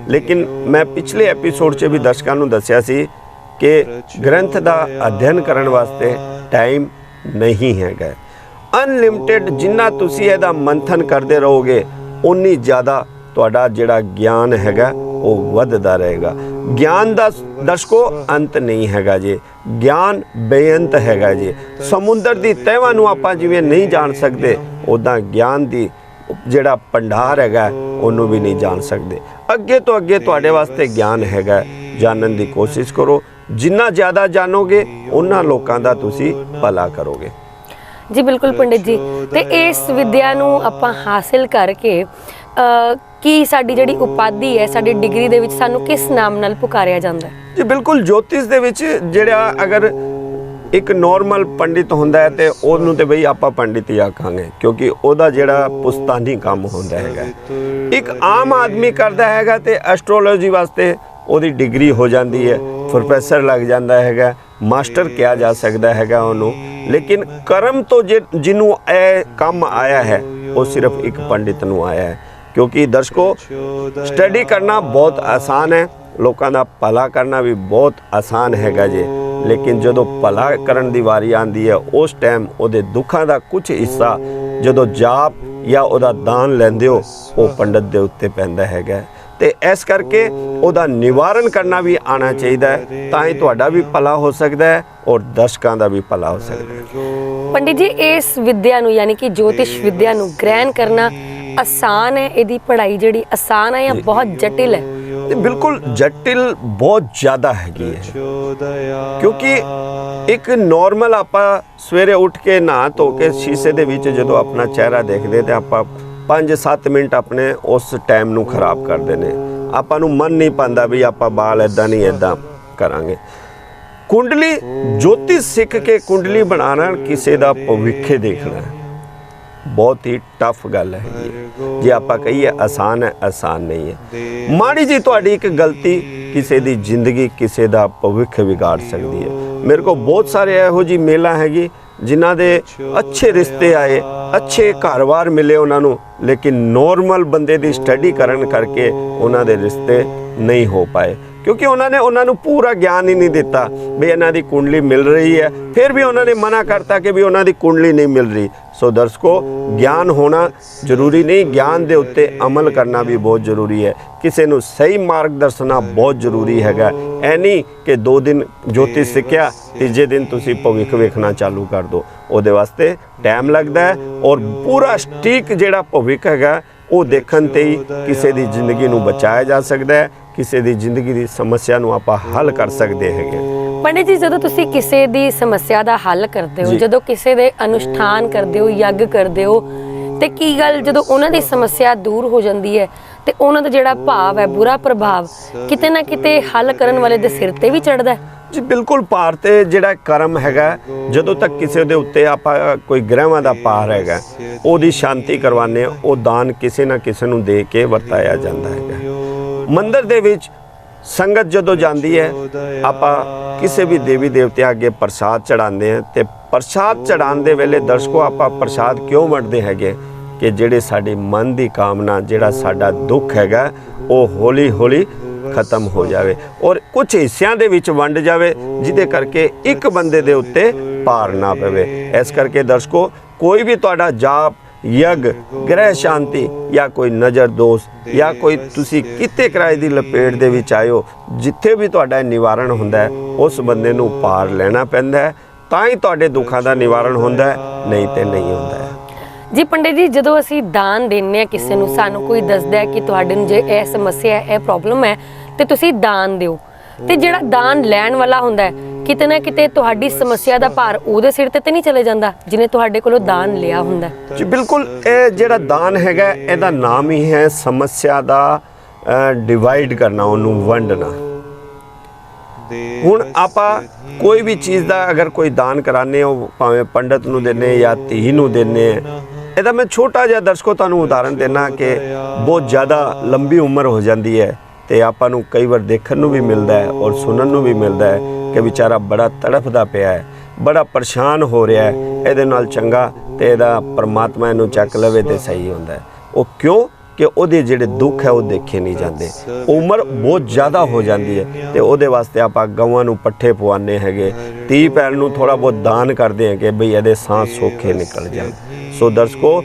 ਲੇਕਿਨ ਮੈਂ ਪਿਛਲੇ ਐਪੀਸੋਡ 'ਚ ਵੀ ਦਰਸ਼ਕਾਂ ਨੂੰ ਦੱਸਿਆ ਸੀ ਕਿ ਗ੍ਰੰਥ ਦਾ ਅਧਿਐਨ ਕਰਨ ਵਾਸਤੇ ਟਾਈਮ ਨਹੀਂ ਹੈਗਾ। ਅਨਲਿਮਿਟਿਡ ਜਿੰਨਾ ਤੁਸੀਂ ਇਹਦਾ ਮੰਥਨ ਕਰਦੇ ਰਹੋਗੇ ਉਨੀ ਜ਼ਿਆਦਾ ਤੁਹਾਡਾ ਜਿਹੜਾ ਗਿਆਨ ਹੈਗਾ ਉਹ ਵੱਧਦਾ ਰਹੇਗਾ। ਗਿਆਨ ਦਾ ਦਰਸ਼ਕੋ ਅੰਤ ਨਹੀਂ ਹੈਗਾ ਜੀ, ਗਿਆਨ ਬੇਅੰਤ ਹੈਗਾ ਜੀ। ਸਮੁੰਦਰ ਦੀ ਤਹਿਵਾਂ ਨੂੰ ਆਪਾਂ ਜਿਵੇਂ ਨਹੀਂ ਜਾਣ ਸਕਦੇ, ਉੱਦਾਂ ਗਿਆਨ ਦੀ ਜਿਹੜਾ ਭੰਡਾਰ ਹੈਗਾ ਉਹਨੂੰ ਵੀ ਨਹੀਂ ਜਾਣ ਸਕਦੇ। ਅੱਗੇ ਤੋਂ ਅੱਗੇ ਤੁਹਾਡੇ ਵਾਸਤੇ ਗਿਆਨ ਹੈਗਾ, ਜਾਣਨ ਦੀ ਕੋਸ਼ਿਸ਼ ਕਰੋ। ਜਿੰਨਾ ਜ਼ਿਆਦਾ ਜਾਣੋਗੇ ਉਹਨਾਂ ਲੋਕਾਂ ਦਾ ਤੁਸੀਂ ਭਲਾ ਕਰੋਗੇ। ਜੀ ਬਿਲਕੁਲ ਪੰਡਿਤ ਜੀ, ਤੇ ਇਸ ਵਿਦਿਆ ਨੂੰ ਆਪਾਂ ਹਾਸਿਲ ਕਰਕੇ ਕੀ ਸਾਡੀ ਜਿਹੜੀ ਉਪਾਧੀ ਹੈ, ਸਾਡੀ ਡਿਗਰੀ ਦੇ ਵਿੱਚ ਸਾਨੂੰ ਕਿਸ ਨਾਮ ਨਾਲ ਪੁਕਾਰਿਆ ਜਾਂਦਾ ਹੈ? ਜੀ ਬਿਲਕੁਲ, ਜੋਤਿਸ਼ ਦੇ ਵਿੱਚ ਜਿਹੜਾ ਅਗਰ ਇੱਕ ਨੋਰਮਲ ਪੰਡਿਤ ਹੁੰਦਾ ਹੈ ਤੇ ਉਹਨੂੰ ਤੇ ਬਈ ਆਪਾਂ ਪੰਡਿਤ ਹੀ ਆਖਾਂਗੇ, ਕਿਉਂਕਿ ਉਹਦਾ ਜਿਹੜਾ ਪੁਸਤਾਨੀ ਕੰਮ ਹੁੰਦਾ ਹੈਗਾ। ਇੱਕ ਆਮ ਆਦਮੀ ਕਰਦਾ ਹੈਗਾ ਤੇ ਐਸਟ੍ਰੋਲੋਜੀ ਵਾਸਤੇ ਉਹਦੀ ਡਿਗਰੀ ਹੋ ਜਾਂਦੀ ਹੈ, ਪ੍ਰੋਫੈਸਰ ਲੱਗ ਜਾਂਦਾ ਹੈਗਾ, ਮਾਸਟਰ ਕਿਹਾ ਜਾ ਸਕਦਾ ਹੈਗਾ ਉਹਨੂੰ। ਲੇਕਿਨ ਕਰਮ ਤੋਂ ਜਿਹਨੂੰ ਇਹ ਕੰਮ ਆਇਆ ਹੈ ਉਹ ਸਿਰਫ ਇੱਕ ਪੰਡਿਤ ਨੂੰ ਆਇਆ ਹੈ। ਕਿਉਂਕਿ ਦਰਸ਼ਕੋ ਸਟੱਡੀ ਕਰਨਾ ਬਹੁਤ ਆਸਾਨ ਹੈ, ਲੋਕਾਂ ਦਾ ਭਲਾ ਕਰਨਾ ਵੀ ਬਹੁਤ ਆਸਾਨ ਹੈਗਾ ਜੀ। ਲੇਕਿਨ ਜਦੋਂ ਭਲਾ ਕਰਨ ਦੀ ਵਾਰੀ ਆਉਂਦੀ ਹੈ ਉਸ ਟਾਈਮ ਉਹਦੇ ਦੁੱਖਾਂ ਦਾ ਕੁਝ ਹਿੱਸਾ ਜਦੋਂ ਜਾਪ ਜਾਂ ਉਹਦਾ ਦਾਨ ਲੈਂਦੇ ਹੋ ਉਹ ਪੰਡਿਤ ਦੇ ਉੱਤੇ ਪੈਂਦਾ ਹੈਗਾ। ਤੇ ਇਸ ਕਰਕੇ ਉਹਦਾ ਨਿਵਾਰਨ ਕਰਨਾ ਵੀ ਆਉਣਾ ਚਾਹੀਦਾ ਹੈ, ਤਾਂ ਹੀ ਤੁਹਾਡਾ ਵੀ ਭਲਾ ਹੋ ਸਕਦਾ ਹੈ ਔਰ ਦਰਸ਼ਕਾਂ ਦਾ ਵੀ ਭਲਾ ਹੋ ਸਕਦਾ ਹੈ। ਪੰਡਿਤ ਜੀ, ਇਸ ਵਿਦਿਆ ਨੂੰ ਯਾਨੀ ਕਿ ਜੋਤਿਸ਼ ਵਿਦਿਆ ਨੂੰ ਗ੍ਰਹਿਣ ਕਰਨਾ ਆਸਾਨ ਹੈ? ਇਹਦੀ ਪੜ੍ਹਾਈ ਜਿਹੜੀ ਆਸਾਨ ਹੈ ਜਾਂ ਬਹੁਤ ਜਟਿਲ ਹੈ? ਬਿਲਕੁਲ ਜਟਿਲ ਬਹੁਤ ਜ਼ਿਆਦਾ ਹੈਗੀ ਹੈ, ਕਿਉਂਕਿ ਇੱਕ ਨੋਰਮਲ ਆਪਾਂ ਸਵੇਰੇ ਉੱਠ ਕੇ ਨਹਾ ਧੋ ਕੇ ਸ਼ੀਸ਼ੇ ਦੇ ਵਿੱਚ ਜਦੋਂ ਆਪਣਾ ਚਿਹਰਾ ਦੇਖਦੇ ਤੇ ਆਪਾਂ 5-7 ਮਿੰਟ ਆਪਣੇ ਉਸ ਟਾਈਮ ਨੂੰ ਖਰਾਬ ਕਰਦੇ ਨੇ। ਆਪਾਂ ਨੂੰ ਮਨ ਨਹੀਂ ਪਾਉਂਦਾ ਵੀ ਆਪਾਂ ਬਾਲ ਇੱਦਾਂ ਨਹੀਂ ਇੱਦਾਂ ਕਰਾਂਗੇ। ਕੁੰਡਲੀ ਜੋਤਿਸ਼ ਸਿੱਖ ਕੇ ਕੁੰਡਲੀ ਬਣਾਉਣਾ ਕਿਸੇ ਦਾ ਭਵਿੱਖ ਦੇਖਣਾ ਬਹੁਤ ਹੀ ਟਫ ਗੱਲ ਹੈ ਜੇ ਆਪਾਂ ਕਹੀਏ ਆਸਾਨ ਹੈ, ਆਸਾਨ ਨਹੀਂ ਹੈ। ਮਾੜੀ ਜੀ ਤੁਹਾਡੀ ਇੱਕ ਗਲਤੀ ਕਿਸੇ ਦੀ ਜ਼ਿੰਦਗੀ, ਕਿਸੇ ਦਾ ਭਵਿੱਖ ਵਿਗਾੜ ਸਕਦੀ ਹੈ। ਮੇਰੇ ਕੋਲ ਬਹੁਤ ਸਾਰੇ ਇਹੋ ਜਿਹੀ ਮੇਲਾ ਹੈਗੀ ਜਿਨ੍ਹਾਂ ਦੇ ਅੱਛੇ ਰਿਸ਼ਤੇ ਆਏ, ਅੱਛੇ ਘਰ-ਬਾਰ ਮਿਲੇ ਉਹਨਾਂ ਨੂੰ, ਲੇਕਿਨ ਨੋਰਮਲ ਬੰਦੇ ਦੀ ਸਟੱਡੀ ਕਰਨ ਕਰਕੇ ਉਹਨਾਂ ਦੇ ਰਿਸ਼ਤੇ ਨਹੀਂ ਹੋ ਪਾਏ, ਕਿਉਂਕਿ ਉਹਨਾਂ ਨੂੰ ਪੂਰਾ ਗਿਆਨ ਹੀ ਨਹੀਂ ਦਿੱਤਾ ਵੀ ਇਹਨਾਂ ਦੀ ਕੁੰਡਲੀ ਮਿਲ ਰਹੀ ਹੈ। ਫਿਰ ਵੀ ਉਹਨਾਂ ਨੇ ਮਨਾ ਕਰਤਾ ਕਿ ਵੀ ਉਹਨਾਂ ਦੀ ਕੁੰਡਲੀ ਨਹੀਂ ਮਿਲ ਰਹੀ। ਸੋ ਦਰਸ਼ਕੋ, ਗਿਆਨ ਹੋਣਾ ਜ਼ਰੂਰੀ ਨਹੀਂ, ਗਿਆਨ ਦੇ ਉੱਤੇ ਅਮਲ ਕਰਨਾ ਵੀ ਬਹੁਤ ਜ਼ਰੂਰੀ ਹੈ। ਕਿਸੇ ਨੂੰ ਸਹੀ ਮਾਰਗ ਦੱਸਣਾ ਬਹੁਤ ਜ਼ਰੂਰੀ ਹੈਗਾ। ਇਹ ਨਹੀਂ ਕਿ 2 ਦਿਨ ਜੋਤਿਸ਼ ਸਿੱਖਿਆ, ਤੀਜੇ ਦਿਨ ਤੁਸੀਂ ਭਵਿੱਖ ਵੇਖਣਾ ਚਾਲੂ ਕਰ ਦਿਓ। ਉਹਦੇ ਵਾਸਤੇ ਟਾਈਮ ਲੱਗਦਾ ਹੈ ਔਰ ਪੂਰਾ ਸਟੀਕ ਜਿਹੜਾ ਭਵਿੱਖ ਹੈਗਾ ਉਹ ਦੇਖਣ ਤੇ ਹੀ ਕਿਸੇ ਦੀ ਜ਼ਿੰਦਗੀ ਨੂੰ ਬਚਾਇਆ ਜਾ ਸਕਦਾ ਹੈ, ਕਿਸੇ ਦੀ ਜ਼ਿੰਦਗੀ ਦੀ ਸਮੱਸਿਆ ਨੂੰ ਆਪਾਂ ਹੱਲ ਕਰ ਸਕਦੇ ਹੈਗੇ। ਪੰਡਿਤ ਜੀ, ਜਦੋਂ ਤੁਸੀਂ ਕਿਸੇ ਦੀ ਸਮੱਸਿਆ ਦਾ ਹੱਲ ਕਰਦੇ ਹੋ, ਜਦੋਂ ਕਿਸੇ ਦੇ ਅਨੁਸ਼ਠਾਨ ਕਰਦੇ ਹੋ, ਯੱਗ ਕਰਦੇ ਹੋ, ਤੇ ਕੀ ਗੱਲ ਜਦੋਂ ਉਹਨਾਂ ਦੀ ਸਮੱਸਿਆ ਦੂਰ ਹੋ ਜਾਂਦੀ ਹੈ ਤੇ ਉਹਨਾਂ ਦਾ ਜਿਹੜਾ ਭਾਵ ਹੈ, ਬੁਰਾ ਪ੍ਰਭਾਵ ਕਿਤੇ ਨਾ ਕਿਤੇ ਹੱਲ ਕਰਨ ਵਾਲੇ ਦੇ ਸਿਰ ਤੇ ਵੀ ਚੜਦਾ ਹੈ? ਜੀ ਬਿਲਕੁਲ, ਭਾਰ ਤੇ ਜਿਹੜਾ ਕਰਮ ਹੈਗਾ, ਜਦੋਂ ਤੱਕ ਕਿਸੇ ਦੇ ਉੱਤੇ ਆਪਾਂ ਕੋਈ ਗ੍ਰਹਿਵਾਂ ਦਾ ਭਾਰ ਹੈਗਾ ਉਹਦੀ ਸ਼ਾਂਤੀ ਕਰਵਾਉਂਦੇ ਹਾਂ, ਉਹ ਦਾਨ ਕਿਸੇ ਨਾ ਕਿਸੇ ਨੂੰ ਦੇ ਕੇ ਵਰਤਾਇਆ ਜਾਂਦਾ ਹੈਗਾ। ਮੰਦਿਰ ਦੇ ਵਿੱਚ ਸੰਗਤ ਜਦੋਂ ਜਾਂਦੀ ਹੈ, ਆਪਾਂ ਕਿਸੇ ਵੀ ਦੇਵੀ ਦੇਵਤੇ ਅੱਗੇ ਪ੍ਰਸਾਦ ਚੜਾਉਂਦੇ ਹਾਂ, ਤੇ ਪ੍ਰਸਾਦ ਚੜਾਉਣ ਦੇ ਵੇਲੇ ਦਰਸ਼ਕੋ ਆਪਾਂ ਪ੍ਰਸਾਦ ਕਿਉਂ ਵੰਡਦੇ ਹੈਗੇ ਕਿ ਜਿਹੜੇ ਸਾਡੇ ਮਨ ਦੀ ਕਾਮਨਾ, ਜਿਹੜਾ ਸਾਡਾ ਦੁੱਖ ਹੈਗਾ ਉਹ ਹੌਲੀ ਹੌਲੀ ਖਤਮ ਹੋ ਜਾਵੇ ਔਰ ਕੁਝ ਹਿੱਸਿਆਂ ਦੇ ਵਿੱਚ ਵੰਡ ਜਾਵੇ, ਜਿਹਦੇ ਕਰਕੇ ਇੱਕ ਬੰਦੇ ਦੇ ਉੱਤੇ ਭਾਰ ਨਾ ਪਵੇ। ਇਸ ਕਰਕੇ ਦਰਸ਼ਕੋ, ਕੋਈ ਵੀ ਤੁਹਾਡਾ ਜਾਪ, ਯੱਗ, ਗ੍ਰਹਿ ਸ਼ਾਂਤੀ ਜਾਂ ਕੋਈ ਨਜ਼ਰ ਦੋਸ਼ ਜਾਂ ਕੋਈ ਤੁਸੀਂ ਕਿਤੇ ਕਿਰਾਏ ਦੀ ਲਪੇਟ ਦੇ ਵਿੱਚ ਆਇਓ, ਜਿੱਥੇ ਵੀ ਤੁਹਾਡਾ ਨਿਵਾਰਨ ਹੁੰਦਾ ਹੈ ਉਸ ਬੰਦੇ ਨੂੰ ਭਾਰ ਲੈਣਾ ਪੈਂਦਾ ਹੈ, ਤਾਂ ਹੀ ਤੁਹਾਡੇ ਦੁੱਖਾਂ ਦਾ ਨਿਵਾਰਨ ਹੁੰਦਾ ਹੈ, ਨਹੀਂ ਤੇ ਨਹੀਂ ਹੁੰਦਾ ਹੈ। ਜੀ ਪੰਡਿਤ ਜੀ, ਜਦੋਂ ਅਸੀਂ ਦਾਨ ਦਿੰਨੇ ਆ ਕਿਸੇ ਨੂੰ, ਸਾਨੂੰ ਕੋਈ ਦੱਸਦਾ ਹੈ ਕਿ ਤੁਹਾਡੇ ਨੂੰ ਜੇ ਇਹ ਸਮੱਸਿਆ ਹੈ, ਇਹ ਪ੍ਰੋਬਲਮ ਹੈ, ਤੇ ਤੁਸੀਂ ਦਾਨ ਦਿਓ, ਤੇ ਜਿਹੜਾ ਦਾਨ ਲੈਣ ਵਾਲਾ ਹੁੰਦਾ ਹੈ, ਕਿਤੇ ਨਾ ਕਿਤੇ ਤੁਹਾਡੀ ਸਮੱਸਿਆ ਦਾ ਭਾਰ ਉਹਦੇ ਸਿਰ ਤੇ ਨਹੀਂ ਚਲੇ ਜਾਂਦਾ ਜਿਹਨੇ ਤੁਹਾਡੇ ਕੋਲੋਂ ਦਾਨ ਲਿਆ ਹੁੰਦਾ? ਜੀ ਬਿਲਕੁਲ, ਇਹ ਜਿਹੜਾ ਦਾਨ ਹੈਗਾ ਇਹਦਾ ਨਾਮ ਹੀ ਹੈ ਸਮੱਸਿਆ ਦਾ ਡਿਵਾਈਡ ਕਰਨਾ, ਉਹਨੂੰ ਵੰਡਣਾ। ਹੁਣ ਆਪਾਂ ਕੋਈ ਵੀ ਚੀਜ਼ ਦਾ ਅਗਰ ਕੋਈ ਦਾਨ ਕਰਾਣੇ ਹੋ, ਭਾਵੇਂ ਪੰਡਤ ਨੂੰ ਦਿੰਨੇ ਜਾਂ ਧੀ ਨੂੰ ਦਿੰਨੇ, ਇਹਦਾ ਮੈਂ ਛੋਟਾ ਜਿਹਾ ਦਰਸ਼ਕੋ ਤੁਹਾਨੂੰ ਉਦਾਹਰਨ ਦੇਣਾ ਕਿ ਬਹੁਤ ਜ਼ਿਆਦਾ ਲੰਬੀ ਉਮਰ ਹੋ ਜਾਂਦੀ ਹੈ ਤੇ ਆਪਾਂ ਨੂੰ ਕਈ ਵਾਰ ਦੇਖਣ ਨੂੰ ਵੀ ਮਿਲਦਾ ਹੈ ਔਰ ਸੁਣਨ ਨੂੰ ਵੀ ਮਿਲਦਾ ਹੈ ਕਿ ਵਿਚਾਰਾ ਬੜਾ ਤੜਫਦਾ ਪਿਆ ਹੈ, ਬੜਾ ਪਰੇਸ਼ਾਨ ਹੋ ਰਿਹਾ ਹੈ, ਇਹਦੇ ਨਾਲ ਚੰਗਾ ਤੇ ਇਹਦਾ ਪਰਮਾਤਮਾ ਇਹਨੂੰ ਚੱਕ ਲਵੇ ਤੇ ਸਹੀ ਹੁੰਦਾ ਹੈ। ਉਹ ਕਿਉਂ ਕਿ ਉਹਦੇ ਜਿਹੜੇ ਦੁੱਖ ਹੈ ਉਹ ਦੇਖੇ ਨਹੀਂ ਜਾਂਦੇ, ਉਮਰ ਬਹੁਤ ਜ਼ਿਆਦਾ ਹੋ ਜਾਂਦੀ ਹੈ ਤੇ ਉਹਦੇ ਵਾਸਤੇ ਆਪਾਂ ਗਊਆਂ ਨੂੰ ਪੱਠੇ ਪਵਾਉਂਦੇ ਹੈਗੇ, ਧੀ ਭੈਣ ਨੂੰ ਥੋੜਾ ਬਹੁਤ ਦਾਨ ਕਰਦੇ ਹਾਂ ਕਿ ਬਈ ਇਹਦੇ ਸਾਹ ਸੌਖੇ ਨਿਕਲ ਜਾਣ। ਸੋ ਦਰਸ਼ਕੋ,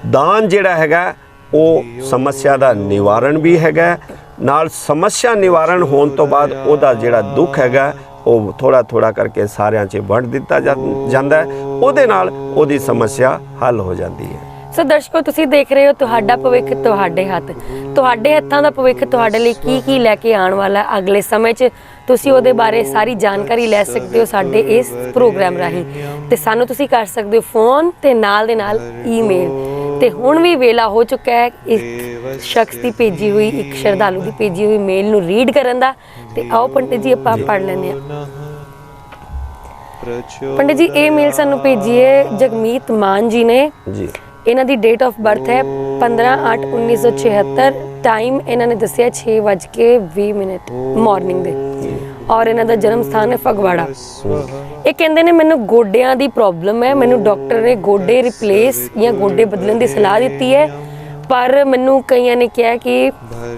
ਦਾਨ ਜਿਹੜਾ ਹੈਗਾ ਉਹ ਸਮੱਸਿਆ ਦਾ ਨਿਵਾਰਨ ਵੀ ਹੈਗਾ, ਨਾਲ ਸਮੱਸਿਆ ਨਿਵਾਰਨ ਹੋਣ ਤੋਂ ਬਾਅਦ ਉਹਦਾ ਜਿਹੜਾ ਦੁੱਖ ਹੈਗਾ ਉਹ ਥੋੜਾ ਥੋੜਾ ਕਰਕੇ ਸਾਰਿਆਂ 'ਚ ਵੰਡ ਦਿੱਤਾ ਜਾਂਦਾ ਹੈ, ਉਹਦੇ ਨਾਲ ਉਹਦੀ ਸਮੱਸਿਆ ਹੱਲ ਹੋ ਜਾਂਦੀ ਹੈ। ਸੋ ਦਰਸ਼ਕੋ, ਤੁਸੀਂ ਦੇਖ ਰਹੇ ਹੋ ਤੁਹਾਡਾ ਭਵਿੱਖ ਤੁਹਾਡੇ ਹੱਥ, ਤੁਹਾਡੇ ਹੱਥਾਂ ਦਾ ਭਵਿੱਖ ਤੁਹਾਡੇ ਲਈ ਕੀ ਲੈ ਕੇ ਆਉਣ ਵਾਲਾ ਅਗਲੇ ਸਮੇਂ 'ਚ, ਤੁਸੀਂ ਉਹਦੇ ਬਾਰੇ ਸਾਰੀ ਜਾਣਕਾਰੀ ਲੈ ਸਕਦੇ ਹੋ ਸਾਡੇ ਇਸ ਪ੍ਰੋਗਰਾਮ ਰਾਹੀਂ, ਤੇ ਸਾਨੂੰ ਤੁਸੀਂ ਕਰ ਸਕਦੇ ਹੋ ਫੋਨ ਤੇ ਨਾਲ ਦੇ ਨਾਲ ਈਮੇਲ। ਤੇ ਹੁਣ ਵੀ ਵੇਲਾ ਹੋ ਚੁੱਕਾ ਹੈ ਇੱਕ ਸ਼ਖਸ ਦੀ ਭੇਜੀ ਹੋਈ, ਇੱਕ ਸ਼ਰਧਾਲੂ ਦੀ ਭੇਜੀ ਹੋਈ ਮੇਲ ਨੂੰ ਰੀਡ ਕਰਨ ਦਾ, ਤੇ ਆਓ ਪੰਡਿਤ ਜੀ ਆਪਾਂ ਪੜ੍ਹ ਲੈਂਦੇ ਹਾਂ। ਪੰਡਿਤ ਜੀ, ਇਹ ਮੇਲ ਸਾਨੂੰ ਭੇਜੀ ਹੈ ਜਗਮੀਤ ਮਾਨ ਜੀ ਨੇ ਜੀ। ਇਹਨਾਂ ਦੀ ਡੇਟ ਆਫ ਬਰਥ ਹੈ 15/8/1976, ਟਾਈਮ ਇਹਨਾਂ ਨੇ ਦੱਸਿਆ 6:20 ਮਾਰਨਿੰਗ ਦੇ, ਔਰ ਇਹਨਾਂ ਦਾ ਜਨਮ ਸਥਾਨ ਹੈ ਫਗਵਾੜਾ। ਇਹ ਕਹਿੰਦੇ ਨੇ ਮੈਨੂੰ ਗੋਡਿਆਂ ਦੀ ਪ੍ਰੋਬਲਮ ਹੈ, ਮੈਨੂੰ ਡਾਕਟਰ ਨੇ ਗੋਡੇ ਰਿਪਲੇਸ ਜਾਂ ਗੋਡੇ ਬਦਲਣ ਦੀ ਸਲਾਹ ਦਿੱਤੀ ਹੈ, ਪਰ ਮੈਨੂੰ ਕਈਆਂ ਨੇ ਕਿਹਾ ਕਿ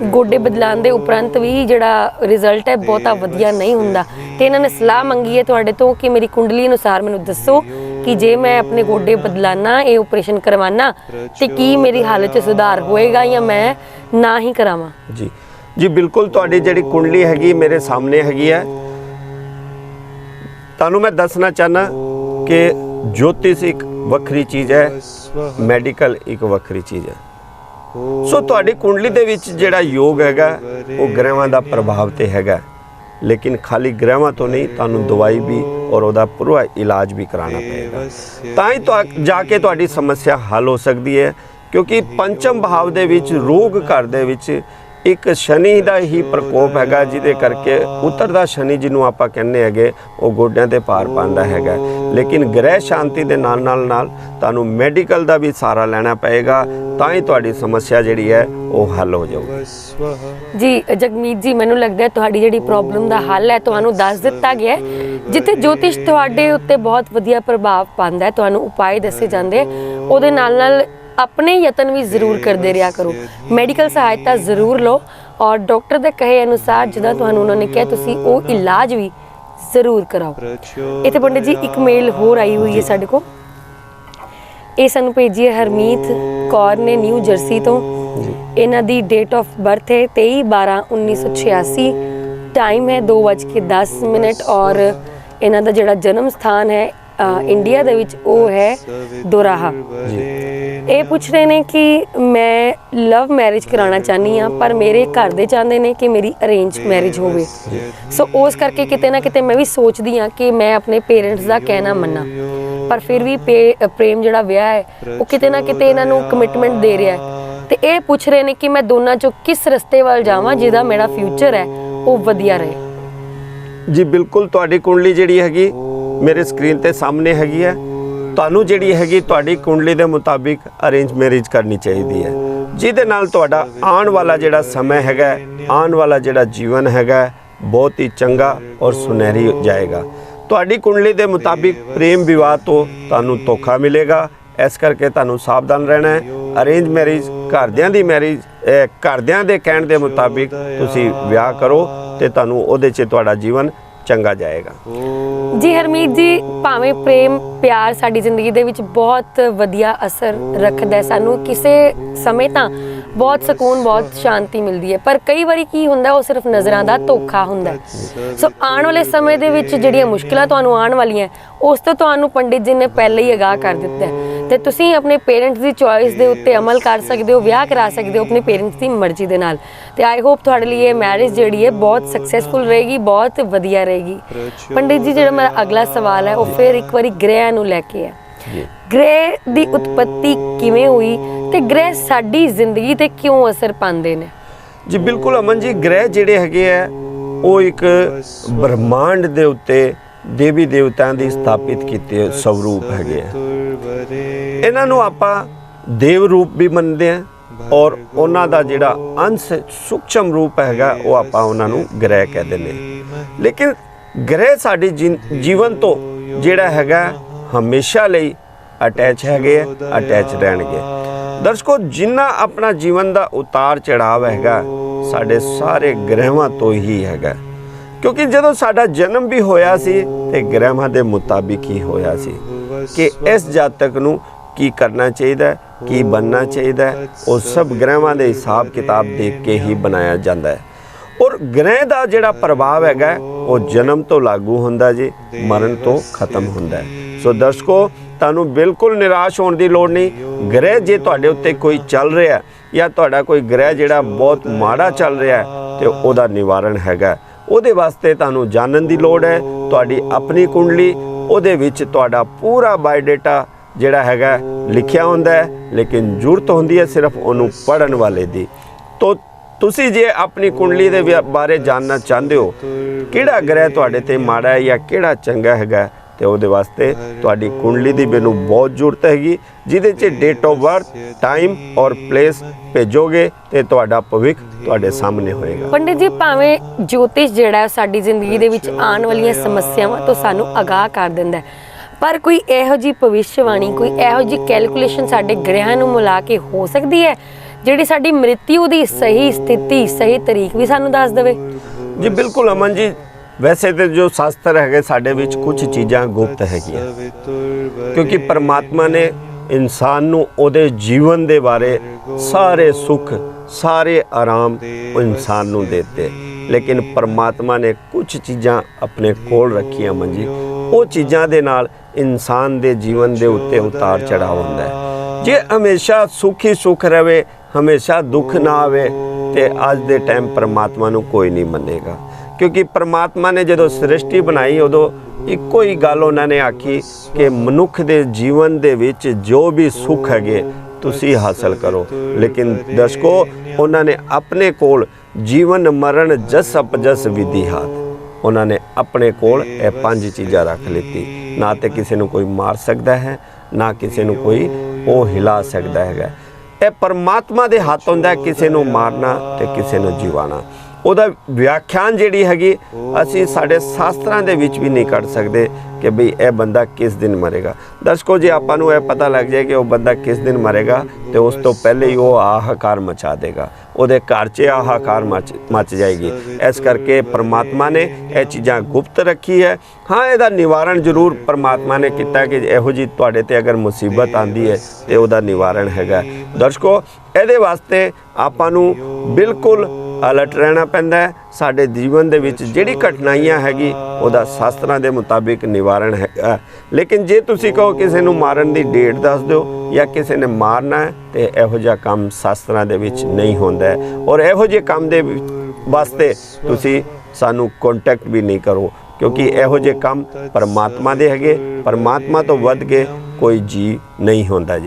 ਗੋਡੇ ਬਦਲਾਉਣ ਦੇ ਉਪਰੰਤ ਵੀ ਜਿਹੜਾ ਰਿਜ਼ਲਟ ਹੈ ਬਹੁਤਾ ਵਧੀਆ ਨਹੀਂ ਹੁੰਦਾ, ਤੇ ਇਹਨਾਂ ਨੇ ਸਲਾਹ ਮੰਗੀ ਹੈ ਤੁਹਾਡੇ ਤੋਂ ਕਿ ਮੇਰੀ ਕੁੰਡਲੀ ਅਨੁਸਾਰ ਮੈਨੂੰ ਦੱਸੋ ਕਿ ਜੇ ਮੈਂ ਆਪਣੇ ਗੋਡੇ ਬਦਲਾਨਾ, ਇਹ ਆਪਰੇਸ਼ਨ ਕਰਵਾਨਾ, ਤੇ ਕੀ ਮੇਰੀ ਹਾਲਤ 'ਚ ਸੁਧਾਰ ਹੋਏਗਾ ਜਾਂ ਮੈਂ ਨਾ ਹੀ ਕਰਾਵਾਂ? ਜੀ ਜੀ ਬਿਲਕੁਲ, ਤੁਹਾਡੀ ਜਿਹੜੀ ਕੁੰਡਲੀ ਹੈਗੀ ਮੇਰੇ ਸਾਹਮਣੇ ਹੈਗੀ ਹੈ। ਤੁਹਾਨੂੰ ਮੈਂ ਦੱਸਣਾ ਚਾਹਨਾ ਕਿ ਜੋਤਿਸ਼ ਇੱਕ ਵੱਖਰੀ ਚੀਜ਼ ਹੈ, ਮੈਡੀਕਲ ਇੱਕ ਵੱਖਰੀ ਚੀਜ਼ ਹੈ। ਸੋ ਤੁਹਾਡੀ ਕੁੰਡਲੀ ਦੇ ਵਿੱਚ ਜਿਹੜਾ ਯੋਗ ਹੈਗਾ ਉਹ ਗ੍ਰਹਿਵਾਂ ਦਾ ਪ੍ਰਭਾਵ ਤੇ ਹੈਗਾ, ਲੇਕਿਨ ਖਾਲੀ ਗ੍ਰਹਿਵਾਂ ਤੋਂ ਨਹੀਂ, ਤੁਹਾਨੂੰ ਦਵਾਈ ਵੀ ਔਰ ਉਹਦਾ ਪੂਰਾ ਇਲਾਜ ਵੀ ਕਰਾਉਣਾ ਪਏਗਾ, ਤਾਂ ਹੀ ਜਾ ਕੇ ਤੁਹਾਡੀ ਸਮੱਸਿਆ ਹੱਲ ਹੋ ਸਕਦੀ ਹੈ। ਕਿਉਂਕਿ ਪੰਚਮ ਭਾਵ ਦੇ ਵਿੱਚ, ਰੋਗ ਘਰ ਦੇ ਵਿੱਚ ਇੱਕ ਸ਼ਨੀ ਦਾ ਹੀ ਪ੍ਰਕੋਪ ਹੈਗਾ, ਜਿਹਦੇ ਕਰਕੇ ਉਤਰਦਾ ਸ਼ਨੀ ਜਿਹਨੂੰ ਆਪਾਂ ਕਹਿੰਦੇ ਹੈਗੇ ਉਹ ਗੋਡਿਆਂ ਤੇ ਭਾਰ ਪਾਉਂਦਾ ਹੈਗਾ। ਲੇਕਿਨ ਗ੍ਰਹਿ ਸ਼ਾਂਤੀ ਦੇ ਨਾਲ ਤੁਹਾਨੂੰ ਮੈਡੀਕਲ ਦਾ ਵੀ ਸਹਾਰਾ ਲੈਣਾ ਪਏਗਾ, ਤਾਂ ਹੀ ਤੁਹਾਡੀ ਸਮੱਸਿਆ ਜਿਹੜੀ ਹੈ ਉਹ ਹੱਲ ਹੋ ਜਾਊਗੀ। ਜੀ ਜਗਮੀਤ ਜੀ, ਮੈਨੂੰ ਲੱਗਦਾ ਹੈ ਤੁਹਾਡੀ ਜਿਹੜੀ ਪ੍ਰੋਬਲਮ ਦਾ ਹੱਲ ਹੈ ਤੁਹਾਨੂੰ ਦੱਸ ਦਿੱਤਾ ਗਿਆ ਹੈ। ਜਿੱਥੇ ਜੋਤਿਸ਼ ਤੁਹਾਡੇ ਉੱਤੇ ਬਹੁਤ ਵਧੀਆ ਪ੍ਰਭਾਵ ਪਾਉਂਦਾ ਹੈ, ਤੁਹਾਨੂੰ ਉਪਾਅ ਦੱਸੇ ਜਾਂਦੇ ਆ, ਉਹਦੇ ਨਾਲ ਆਪਣੇ ਯਤਨ ਵੀ ਜ਼ਰੂਰ ਕਰਦੇ ਰਿਹਾ ਕਰੋ। ਮੈਡੀਕਲ ਸਹਾਇਤਾ ਜ਼ਰੂਰ ਲਓ ਔਰ ਡਾਕਟਰ ਦੇ ਕਹੇ ਅਨੁਸਾਰ ਜਿੱਦਾਂ ਤੁਹਾਨੂੰ ਉਹਨਾਂ ਨੇ ਕਿਹਾ ਤੁਸੀਂ ਉਹ ਇਲਾਜ ਵੀ ਜ਼ਰੂਰ ਕਰਾਓ। ਇੱਥੇ ਪੰਡਿਤ ਜੀ ਇੱਕ ਮੇਲ ਹੋਰ ਆਈ ਹੋਈ ਹੈ ਸਾਡੇ ਕੋਲ। ਇਹ ਸਾਨੂੰ ਭੇਜੀ ਹੈ ਹਰਮੀਤ ਕੌਰ ਨੇ ਨਿਊ ਜਰਸੀ ਤੋਂ। ਇਹਨਾਂ ਦੀ ਡੇਟ ਆਫ ਬਰਥ ਹੈ 23/12/1986, ਟਾਈਮ ਹੈ 2:10 ਔਰ ਇਹਨਾਂ ਦਾ ਜਿਹੜਾ ਜਨਮ ਸਥਾਨ ਹੈ ਇੰਡੀਆ ਦੇ ਵਿੱਚ ਉਹ ਹੈ ਦੋਰਾਹਾ। ਇਹ ਪੁੱਛ ਰਹੇ ਨੇ ਕਿ ਮੈਂ ਲਵ ਮੈਰਿਜ ਕਰਾਉਣਾ ਚਾਹੁੰਦੀ ਹਾਂ, ਪਰ ਮੇਰੇ ਘਰ ਦੇ ਚਾਹੁੰਦੇ ਨੇ ਕਿ ਮੇਰੀ ਅਰੇਂਜ ਮੈਰਿਜ ਹੋਵੇ। ਸੋ ਉਸ ਕਰਕੇ ਕਿਤੇ ਨਾ ਕਿਤੇ ਮੈਂ ਵੀ ਸੋਚਦੀ ਹਾਂ ਕਿ ਮੈਂ ਆਪਣੇ ਪੇਰੈਂਟਸ ਦਾ ਕਹਿਣਾ ਮੰਨਾਂ, ਪਰ ਫਿਰ ਵੀ ਪ੍ਰੇਮ ਜਿਹੜਾ ਵਿਆਹ ਹੈ ਉਹ ਕਿਤੇ ਨਾ ਕਿਤੇ ਇਹਨਾਂ ਨੂੰ ਕਮਿਟਮੈਂਟ ਦੇ ਰਿਹਾ ਹੈ। ਤੇ ਇਹ ਪੁੱਛ ਰਹੇ ਨੇ ਕਿ ਮੈਂ ਦੋਨਾਂ ਚੋਂ ਕਿਸ ਰਸਤੇ ਵੱਲ ਜਾਵਾਂ ਜਿਹਦਾ ਮੇਰਾ ਫਿਊਚਰ ਹੈ ਉਹ ਵਧੀਆ ਰਹੇ। ਜੀ ਬਿਲਕੁਲ, ਤੁਹਾਡੀ ਕੁੰਡਲੀ ਜਿਹੜੀ ਹੈਗੀ ਮੇਰੇ ਸਕਰੀਨ ਤੇ ਸਾਹਮਣੇ ਹੈਗੀ ਹੈ। ਤੁਹਾਨੂੰ ਜਿਹੜੀ ਹੈਗੀ ਤੁਹਾਡੀ ਕੁੰਡਲੀ ਦੇ ਮੁਤਾਬਿਕ ਅਰੇਂਜ ਮੈਰਿਜ ਕਰਨੀ ਚਾਹੀਦੀ ਹੈ, ਜਿਹਦੇ ਨਾਲ ਤੁਹਾਡਾ ਆਉਣ ਵਾਲਾ ਜਿਹੜਾ ਸਮਾਂ ਹੈਗਾ, ਆਉਣ ਵਾਲਾ ਜਿਹੜਾ ਜੀਵਨ ਹੈਗਾ ਬਹੁਤ ਹੀ ਚੰਗਾ ਔਰ ਸੁਨਹਿਰੀ ਜਾਏਗਾ। ਤੁਹਾਡੀ ਕੁੰਡਲੀ ਦੇ ਮੁਤਾਬਿਕ ਪ੍ਰੇਮ ਵਿਵਾਹ ਤੋਂ ਤੁਹਾਨੂੰ ਧੋਖਾ ਮਿਲੇਗਾ, ਇਸ ਕਰਕੇ ਤੁਹਾਨੂੰ ਸਾਵਧਾਨ ਰਹਿਣਾ ਹੈ। ਅਰੇਂਜ ਮੈਰਿਜ ਘਰਦਿਆਂ ਦੀ ਮੈਰਿਜ, ਘਰਦਿਆਂ ਦੇ ਕਹਿਣ ਦੇ ਮੁਤਾਬਿਕ ਤੁਸੀਂ ਵਿਆਹ ਕਰੋ ਤੇ ਤੁਹਾਨੂੰ ਉਹਦੇ 'ਚ ਤੁਹਾਡਾ ਜੀਵਨ ਚੰਗਾ ਜਾਏਗਾ। ਜੀ ਹਰਮੀਤ ਜੀ, ਭਾਵੇਂ ਪ੍ਰੇਮ ਪਿਆਰ ਸਾਡੀ ਜ਼ਿੰਦਗੀ ਦੇ ਵਿੱਚ ਬਹੁਤ ਵਧੀਆ ਅਸਰ ਰੱਖਦਾ ਹੈ, ਸਾਨੂੰ ਕਿਸੇ ਸਮੇਂ ਤਾਂ ਬਹੁਤ ਸਕੂਨ ਬਹੁਤ ਸ਼ਾਂਤੀ ਮਿਲਦੀ ਹੈ, ਪਰ ਕਈ ਵਾਰੀ ਕੀ ਹੁੰਦਾ ਉਹ ਸਿਰਫ ਨਜ਼ਰਾਂ ਦਾ ਧੋਖਾ ਹੁੰਦਾ। ਸੋ ਆਉਣ ਵਾਲੇ ਸਮੇਂ ਦੇ ਵਿੱਚ ਜਿਹੜੀਆਂ ਮੁਸ਼ਕਿਲਾਂ ਤੁਹਾਨੂੰ ਆਉਣ ਵਾਲੀਆਂ ਉਸ ਤੋਂ ਤੁਹਾਨੂੰ ਪੰਡਿਤ ਜੀ ਨੇ ਪਹਿਲੇ ਹੀ ਆਗਾਹ ਕਰ ਦਿੱਤਾ ਹੈ ਤੇ ਤੁਸੀਂ ਆਪਣੇ ਪੇਰੈਂਟਸ ਦੀ ਚੋਇਸ ਦੇ ਉੱਤੇ ਅਮਲ ਕਰ ਸਕਦੇ ਹੋ, ਵਿਆਹ ਕਰਾ ਸਕਦੇ ਹੋ ਆਪਣੇ ਪੇਰੈਂਟਸ ਦੀ ਮਰਜ਼ੀ ਦੇ ਨਾਲ। ਤੇ ਆਈ ਹੋਪ ਤੁਹਾਡੇ ਲਈ ਇਹ ਮੈਰਿਜ ਜਿਹੜੀ ਹੈ ਬਹੁਤ ਸਕਸੈਸਫੁਲ ਰਹੇਗੀ, ਬਹੁਤ ਵਧੀਆ ਰਹੇਗੀ। ਪੰਡਿਤ ਜੀ, ਜਿਹੜਾ ਮੇਰਾ ਅਗਲਾ ਸਵਾਲ ਹੈ ਉਹ ਫਿਰ ਇੱਕ ਵਾਰੀ ਗ੍ਰਹਿ ਨੂੰ ਲੈ ਕੇ ਹੈ। ਗ੍ਰਹਿ ਦੀ ਉਤਪਤੀ ਕਿਵੇਂ ਹੋਈ ਤੇ ਗ੍ਰਹਿ ਸਾਡੀ ਜ਼ਿੰਦਗੀ ਤੇ ਕਿਉਂ ਅਸਰ ਪਾਉਂਦੇ ਨੇ? ਜੀ ਬਿਲਕੁਲ ਅਮਨ ਜੀ, ਗ੍ਰਹਿ ਜਿਹੜੇ ਹੈਗੇ ਆ ਉਹ ਇੱਕ ਬ੍ਰਹਮਾਂਡ ਦੇ ਉੱਤੇ ਦੇਵੀ ਦੇਵਤਾਂ ਦੀ ਸਥਾਪਿਤ ਕੀਤੇ ਸਵਰੂਪ ਹੈਗੇ ਆ। ਇਹਨਾਂ ਨੂੰ ਆਪਾਂ ਦੇਵ ਰੂਪ ਵੀ ਮੰਨਦੇ ਆ ਔਰ ਉਹਨਾਂ ਦਾ ਜਿਹੜਾ ਅੰਸ਼ ਸੂਖਸ਼ਮ ਰੂਪ ਹੈਗਾ ਉਹ ਆਪਾਂ ਉਹਨਾਂ ਨੂੰ ਗ੍ਰਹਿ ਕਹਿੰਦੇ ਨੇ। ਲੇਕਿਨ ਗ੍ਰਹਿ ਸਾਡੀ ਜੀਵਨ ਤੋਂ ਜਿਹੜਾ ਹੈਗਾ ਹਮੇਸ਼ਾ ਲਈ ਅਟੈਚ ਹੈਗੇ ਆ, ਅਟੈਚ ਰਹਿਣਗੇ। ਦਰਸ਼ਕੋ, ਜਿੰਨਾ ਆਪਣਾ ਜੀਵਨ ਦਾ ਉਤਾਰ ਚੜਾਵ ਹੈਗਾ ਸਾਡੇ ਸਾਰੇ ਗ੍ਰਹਿਵਾਂ ਤੋਂ ਹੀ ਹੈਗਾ, ਕਿਉਂਕਿ ਜਦੋਂ ਸਾਡਾ ਜਨਮ ਵੀ ਹੋਇਆ ਸੀ ਤੇ ਗ੍ਰਹਿਵਾਂ ਦੇ ਮੁਤਾਬਿਕ ਹੀ ਹੋਇਆ ਸੀ ਕਿ ਇਸ ਜਾਤਕ ਨੂੰ ਕੀ ਕਰਨਾ ਚਾਹੀਦਾ, ਕੀ ਬਣਨਾ ਚਾਹੀਦਾ, ਉਹ ਸਭ ਗ੍ਰਹਿਵਾਂ ਦੇ ਹਿਸਾਬ ਕਿਤਾਬ ਦੇਖ ਕੇ ਹੀ ਬਣਾਇਆ ਜਾਂਦਾ ਹੈ। ਔਰ ਗ੍ਰਹਿ ਦਾ ਜਿਹੜਾ ਪ੍ਰਭਾਵ ਹੈਗਾ ਉਹ ਜਨਮ ਤੋਂ ਲਾਗੂ ਹੁੰਦਾ ਜੀ, ਮਰਨ ਤੋਂ ਖਤਮ ਹੁੰਦਾ ਹੈ। ਸੋ ਦਰਸ਼ਕੋ, ਤੁਹਾਨੂੰ ਬਿਲਕੁਲ ਨਿਰਾਸ਼ ਹੋਣ ਦੀ ਲੋੜ ਨਹੀਂ। ਗ੍ਰਹਿ ਜੇ ਤੁਹਾਡੇ ਉੱਤੇ ਕੋਈ ਚੱਲ ਰਿਹਾ ਜਾਂ ਤੁਹਾਡਾ ਕੋਈ ਗ੍ਰਹਿ ਜਿਹੜਾ ਬਹੁਤ ਮਾੜਾ ਚੱਲ ਰਿਹਾ ਤੇ ਉਹਦਾ ਨਿਵਾਰਨ ਹੈਗਾ। ਉਹਦੇ ਵਾਸਤੇ ਤੁਹਾਨੂੰ ਜਾਣਨ ਦੀ ਲੋੜ ਹੈ। ਤੁਹਾਡੀ ਆਪਣੀ ਕੁੰਡਲੀ, ਉਹਦੇ ਵਿੱਚ ਤੁਹਾਡਾ ਪੂਰਾ ਬਾਇਓਡਾਟਾ ਜਿਹੜਾ ਹੈਗਾ ਲਿਖਿਆ ਹੁੰਦਾ ਹੈ, ਲੇਕਿਨ ਜ਼ਰੂਰਤ ਹੁੰਦੀ ਹੈ ਸਿਰਫ ਉਹਨੂੰ ਪੜ੍ਹਨ ਵਾਲੇ ਦੀ। ਤੋ ਤੁਸੀਂ ਜੇ ਆਪਣੀ ਕੁੰਡਲੀ ਦੇ ਬਾਰੇ ਜਾਣਨਾ ਚਾਹੁੰਦੇ ਹੋ ਕਿਹੜਾ ਗ੍ਰਹਿ ਤੁਹਾਡੇ ਤੇ ਮਾੜਾ ਹੈ ਜਾਂ ਕਿਹੜਾ ਚੰਗਾ ਹੈਗਾ, ਤੇ ਉਹਦੇ ਵਾਸਤੇ ਤੁਹਾਡੀ ਕੁੰਡਲੀ ਦੀ ਮੈਨੂੰ ਬਹੁਤ ਜ਼ਰੂਰਤ ਹੈਗੀ, ਜਿਹਦੇ 'ਚ ਡੇਟ ਆਫ ਬਰਥ, ਟਾਈਮ ਔਰ ਪਲੇਸ ਭੇਜੋਗੇ ਤੇ ਤੁਹਾਡਾ ਭਵਿੱਖ ਤੁਹਾਡੇ ਸਾਹਮਣੇ ਹੋਏਗਾ। ਪੰਡਿਤ ਜੀ, ਭਾਵੇਂ ਜੋਤਿਸ਼ ਜਿਹੜਾ ਸਾਡੀ ਜ਼ਿੰਦਗੀ ਦੇ ਵਿੱਚ ਆਉਣ ਵਾਲੀਆਂ ਸਮੱਸਿਆਵਾਂ ਤੋਂ ਸਾਨੂੰ ਆਗਾਹ ਕਰ ਦਿੰਦਾ ਹੈ, ਪਰ ਕੋਈ ਇਹੋ ਜਿਹੀ ਭਵਿੱਖਬਾਣੀ, ਕੋਈ ਇਹੋ ਜਿਹੀ ਕੈਲਕੂਲੇਸ਼ਨ ਸਾਡੇ ਗ੍ਰਹਿਾਂ ਨੂੰ ਮਿਲਾ ਕੇ ਹੋ ਸਕਦੀ ਹੈ ਜਿਹੜੀ ਸਾਡੀ ਮ੍ਰਿਤਿੂ ਦੀ ਸਹੀ ਸਥਿਤੀ, ਸਹੀ ਤਰੀਕ ਵੀ ਸਾਨੂੰ ਦੱਸ ਦੇਵੇ? ਜੀ ਬਿਲਕੁਲ ਅਮਨ ਜੀ, ਵੈਸੇ ਤੇ ਜੋ ਸ਼ਾਸਤਰ ਹੈਗੇ ਸਾਡੇ ਵਿੱਚ ਕੁਝ ਚੀਜ਼ਾਂ ਗੁਪਤ ਹੈਗੀਆਂ, ਕਿਉਂਕਿ ਪਰਮਾਤਮਾ ਨੇ ਇਨਸਾਨ ਨੂੰ ਉਹਦੇ ਜੀਵਨ ਦੇ ਬਾਰੇ ਸਾਰੇ ਸੁੱਖ, ਸਾਰੇ ਆਰਾਮ ਉਹ ਇਨਸਾਨ ਨੂੰ ਦਿੱਤੇ, ਲੇਕਿਨ ਪਰਮਾਤਮਾ ਨੇ ਕੁਝ ਚੀਜ਼ਾਂ ਆਪਣੇ ਕੋਲ ਰੱਖੀਆਂ ਅਮਨ ਜੀ। ਉਹ ਚੀਜ਼ਾਂ ਦੇ ਨਾਲ ਇਨਸਾਨ ਦੇ ਜੀਵਨ ਦੇ ਉੱਤੇ ਉਤਾਰ ਚੜਾਅ ਹੁੰਦਾ ਹੈ। ਜੇ ਹਮੇਸ਼ਾ ਸੁੱਖ ਹੀ ਸੁੱਖ ਰਹੇ, ਹਮੇਸ਼ਾ ਦੁੱਖ ਨਾ ਆਵੇ, ਤੇ ਅੱਜ ਦੇ ਟਾਈਮ ਪਰਮਾਤਮਾ ਨੂੰ ਕੋਈ ਨਹੀਂ ਮੰਨੇਗਾ। ਕਿਉਂਕਿ ਪਰਮਾਤਮਾ ਨੇ ਜਦੋਂ ਸ੍ਰਿਸ਼ਟੀ ਬਣਾਈ ਉਦੋਂ ਇੱਕੋ ਹੀ ਗੱਲ ਉਹਨਾਂ ਨੇ ਆਖੀ ਕਿ ਮਨੁੱਖ ਦੇ ਜੀਵਨ ਦੇ ਵਿੱਚ ਜੋ ਵੀ ਸੁੱਖ ਹੈਗੇ ਤੁਸੀਂ ਹਾਸਲ ਕਰੋ। ਲੇਕਿਨ ਦਰਸ਼ਕੋ, उन्होंने अपने कोल जीवन मरण जस अपजस विधि हाथ, उन्होंने अपने कोल ये 5 चीज़ां रख लीती। ना तो किसी को कोई मार सकता है, ना किसी को कोई वो हिला सकता है। ਇਹ परमात्मा ਦੇ ਹੱਥ ਹੁੰਦਾ ਕਿਸੇ ਨੂੰ ਮਾਰਨਾ ਤੇ ਕਿਸੇ ਨੂੰ ਜਿਵਾਣਾ। ਉਹਦਾ ਵਿਆਖਿਆਨ ਜਿਹੜੀ ਹੈਗੀ ਅਸੀਂ ਸਾਡੇ ਸ਼ਾਸਤਰਾਂ ਦੇ ਵਿੱਚ ਵੀ ਨਹੀਂ ਕੱਢ ਸਕਦੇ ਕਿ ਬਈ ਇਹ ਬੰਦਾ ਕਿਸ ਦਿਨ ਮਰੇਗਾ। ਦਰਸ਼ਕੋ ਜੇ ਆਪਾਂ ਨੂੰ ਇਹ ਪਤਾ ਲੱਗ ਜਾਏ ਕਿ ਉਹ ਬੰਦਾ ਕਿਸ ਦਿਨ ਮਰੇਗਾ ਤੇ ਉਸ ਤੋਂ ਪਹਿਲੇ ਹੀ ਉਹ ਹਾਹਾਕਾਰ ਮਚਾ ਦੇਗਾ, ਉਹਦੇ ਘਰ 'ਚ ਹਾਹਾਕਾਰ ਮਚ ਜਾਏਗੀ। ਇਸ ਕਰਕੇ ਪਰਮਾਤਮਾ ਨੇ ਇਹ ਚੀਜ਼ਾਂ ਗੁਪਤ ਰੱਖੀ ਹੈ। ਹਾਂ, ਇਹਦਾ ਨਿਵਾਰਨ ਜ਼ਰੂਰ ਪਰਮਾਤਮਾ ਨੇ ਕੀਤਾ ਕਿ ਇਹੋ ਜਿਹੀ ਤੁਹਾਡੇ ਤੇ ਅਗਰ ਮੁਸੀਬਤ ਆਂਦੀ ਹੈ ਤੇ ਉਹਦਾ ਨਿਵਾਰਨ ਹੈਗਾ। ਦਰਸ਼ਕੋ ਇਹਦੇ ਵਾਸਤੇ ਆਪਾਂ ਨੂੰ ਬਿਲਕੁਲ अलर्ट रहना पैंदा है। साडे जीवन दे विच जिहड़ी कठिनाइयां हैगी उहदा शास्त्रां दे मुताबिक निवारण है। लेकिन जे तुसीं कहो किसी नूं मारन दी डेट दस दिओ या किसी ने मारना है तो इहो जिहा काम शास्त्रां दे विच नहीं होंदा है। और इहो जिहे काम दे वास्ते तुसीं सानूं कॉन्टैक्ट भी नहीं करो, क्योंकि इहो जिहे काम परमात्मा दे हैगे। परमात्मा तो वध के कोई जी नहीं होंदा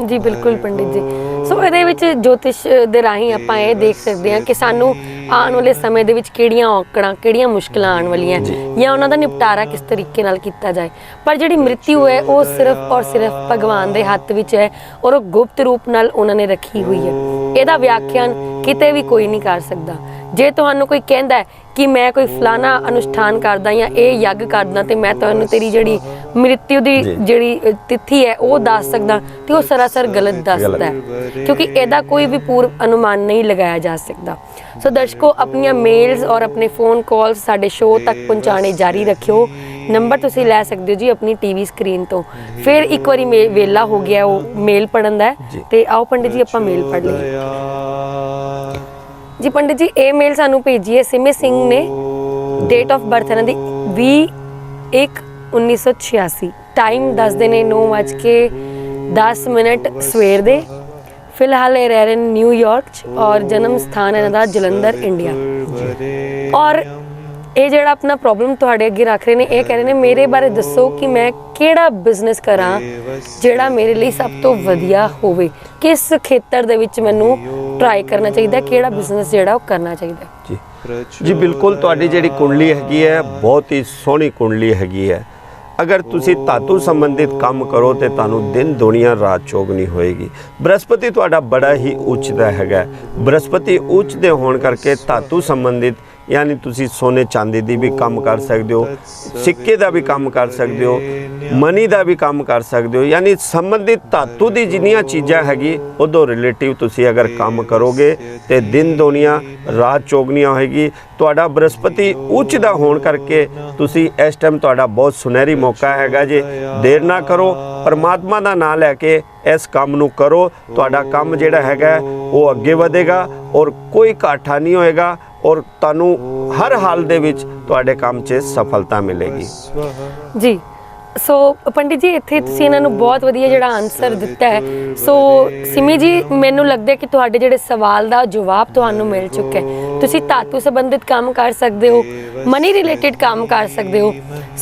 जी बिल्कुल पंडित जी। सो ਇਹਦੇ ਵਿੱਚ ਜੋਤਿਸ਼ ਦੇ ਰਾਹੀਂ ਆਪਾਂ ਇਹ ਦੇਖ ਸਕਦੇ ਹਾਂ ਕਿ ਸਾਨੂੰ ਆਉਣ ਵਾਲੇ ਸਮੇਂ ਦੇ ਵਿੱਚ ਕਿਹੜੀਆਂ ਔਕੜਾਂ ਕਿਹੜੀਆਂ ਮੁਸ਼ਕਲਾਂ ਆਉਣ ਵਾਲੀਆਂ ਜਾਂ ਉਹਨਾਂ ਦਾ ਨਿਪਟਾਰਾ ਕਿਸ ਤਰੀਕੇ ਨਾਲ ਕੀਤਾ ਜਾਏ। ਪਰ ਜਿਹੜੀ ਮ੍ਰਿਤਿੂ ਹੈ ਉਹ ਸਿਰਫ ਔਰ ਸਿਰਫ ਭਗਵਾਨ ਦੇ ਹੱਥ ਵਿੱਚ ਹੈ ਔਰ ਉਹ ਗੁਪਤ ਰੂਪ ਨਾਲ ਉਹਨਾਂ ਨੇ ਰੱਖੀ ਹੋਈ ਹੈ। ਇਹਦਾ ਵਿਆਖਿਆਨ ਕਿਤੇ ਵੀ ਕੋਈ ਨਹੀਂ ਕਰ ਸਕਦਾ। ਜੇ ਤੁਹਾਨੂੰ ਕੋਈ ਕਹਿੰਦਾ ਹੈ ਕਿ ਮੈਂ ਕੋਈ ਫਲਾਣਾ ਅਨੁਸ਼ਠਾਨ ਕਰਦਾ ਜਾਂ ਇਹ ਯੱਗ ਕਰਦਾ ਤੇ ਮੈਂ ਤੁਹਾਨੂੰ ਤੇਰੀ ਜਿਹੜੀ ਮ੍ਰਿਤਿੂ ਦੀ ਜਿਹੜੀ ਤਿਥੀ ਹੈ ਉਹ ਦੱਸ ਸਕਦਾ, ਤੇ ਉਹ ਸਰਾਸਰ ਗਲਤ ਦੱਸਦਾ ਹੈ, ਕਿਉਂਕਿ ਇਹਦਾ ਕੋਈ ਵੀ ਪੂਰਵ ਅਨੁਮਾਨ ਨਹੀਂ ਲਗਾਇਆ ਜਾ ਸਕਦਾ। ਸੋ ਦਰਸ਼ਕੋ ਆਪਣੀਆਂ ਮੇਲਸ ਔਰ ਆਪਣੇ ਫੋਨ ਕਾਲਸ ਸਾਡੇ ਸ਼ੋਅ ਤੱਕ ਪਹੁੰਚਾਉਣੇ ਜਾਰੀ ਰੱਖਿਓ। ਨੰਬਰ ਤੁਸੀਂ ਲੈ ਸਕਦੇ ਹੋ ਜੀ ਆਪਣੀ ਟੀਵੀ ਸਕਰੀਨ ਤੋਂ। ਫਿਰ ਇੱਕ ਵਾਰੀ ਵੇਲਾ ਹੋ ਗਿਆ ਉਹ ਮੇਲ ਪੜਨ ਦਾ, ਤੇ ਆਓ ਪੰਡਿਤ ਜੀ ਆਪਾਂ ਮੇਲ ਪੜ੍ਹ ਲਈਏ ਜੀ। ਪੰਡਿਤ ਜੀ ਇਹ ਮੇਲ ਸਾਨੂੰ ਭੇਜੀ ਹੈ ਸਿਮੇ ਸਿੰਘ ਨੇ। ਡੇਟ ਆਫ ਬਰਥ ਇਹਨਾਂ ਦੀ 20/1/1986। ਟਾਈਮ ਦੱਸਦੇ ਨੇ 9:10 ਸਵੇਰ ਦੇ। ਫਿਲਹਾਲ ਇਹ ਰਹਿ ਰਹੇ ਨੇ ਨਿਊਯਾਰਕ 'ਚ ਔਰ ਜਨਮ ਸਥਾਨ ਇਹਨਾਂ ਦਾ ਜਲੰਧਰ ਇੰਡੀਆ। ਔਰ ਇਹ ਜਿਹੜਾ ਆਪਣਾ ਪ੍ਰੋਬਲਮ ਤੁਹਾਡੇ ਅੱਗੇ ਰੱਖ ਰਹੇ ਨੇ, ਇਹ ਕਹਿ ਰਹੇ ਨੇ ਮੇਰੇ ਬਾਰੇ ਦੱਸੋ ਕਿ ਮੈਂ ਕਿਹੜਾ ਬਿਜ਼ਨਸ ਕਰਾਂ ਜਿਹੜਾ ਮੇਰੇ ਲਈ ਸਭ ਤੋਂ ਵਧੀਆ ਹੋਵੇ, ਕਿਸ ਖੇਤਰ ਦੇ ਵਿੱਚ ਮੈਨੂੰ ਟਰਾਈ ਕਰਨਾ ਚਾਹੀਦਾ, ਕਿਹੜਾ ਬਿਜ਼ਨਸ ਜਿਹੜਾ ਉਹ ਕਰਨਾ ਚਾਹੀਦਾ। ਜੀ ਬਿਲਕੁਲ ਤੁਹਾਡੀ ਜਿਹੜੀ ਕੁੰਡਲੀ ਹੈਗੀ ਹੈ ਬਹੁਤ ਹੀ ਸੋਹਣੀ ਕੁੰਡਲੀ ਹੈਗੀ ਹੈ। अगर तुसी धातु संबंधित काम करो तो तुहानूं दिन दुनिया रात चौगनी होएगी। बृहस्पति तुहाडा बड़ा ही उच्च दा हैगा। बृहस्पति उच्च दे होण करके धातु संबंधित यानी तुसी सोने चांदी दी भी काम कर सकते हो, सिक्के दा भी काम कर सकते हो, मनी दा भी काम कर सकते हो। यानी संबंधित धातु दी जिन्नियां चीज़ां हैगी उदों रिलेटिव तुसी अगर काम करोगे तो दिन दुनिया रात चौगनियां होएगी। तुहाडा बृहस्पति उच्च दा होण करके तुसी इस टाइम तुहाडा बहुत सुनहरी मौका हैगा जे। देर ना करो, परमात्मा दा नाम लैके इस काम नूं करो। तुहाडा काम जिहड़ा हैगा वो अगे वधेगा और कोई घाटा नहीं होएगा और तुहानूं हर हाल दे विच तुहाडे काम 'च सफलता मिलेगी जी। सो पंडित जी ਇੱਥੇ ਤੁਸੀਂ ਇਹਨਾਂ ਨੂੰ ਬਹੁਤ ਵਧੀਆ ਜਿਹੜਾ ਆਨਸਰ ਦਿੱਤਾ ਹੈ। ਸੋ ਸਿਮੀ ਜੀ ਮੈਨੂੰ ਲੱਗਦਾ ਕਿ ਤੁਹਾਡੇ ਜਿਹੜੇ ਸਵਾਲ ਦਾ ਜਵਾਬ ਤੁਹਾਨੂੰ ਮਿਲ ਚੁੱਕਾ ਹੈ। ਤੁਸੀਂ ਧਾਤੂ ਸੰਬੰਧਿਤ ਕੰਮ ਕਰ ਸਕਦੇ ਹੋ, ਮਨੀ ਰਿਲੇਟਡ ਕੰਮ ਕਰ ਸਕਦੇ ਹੋ,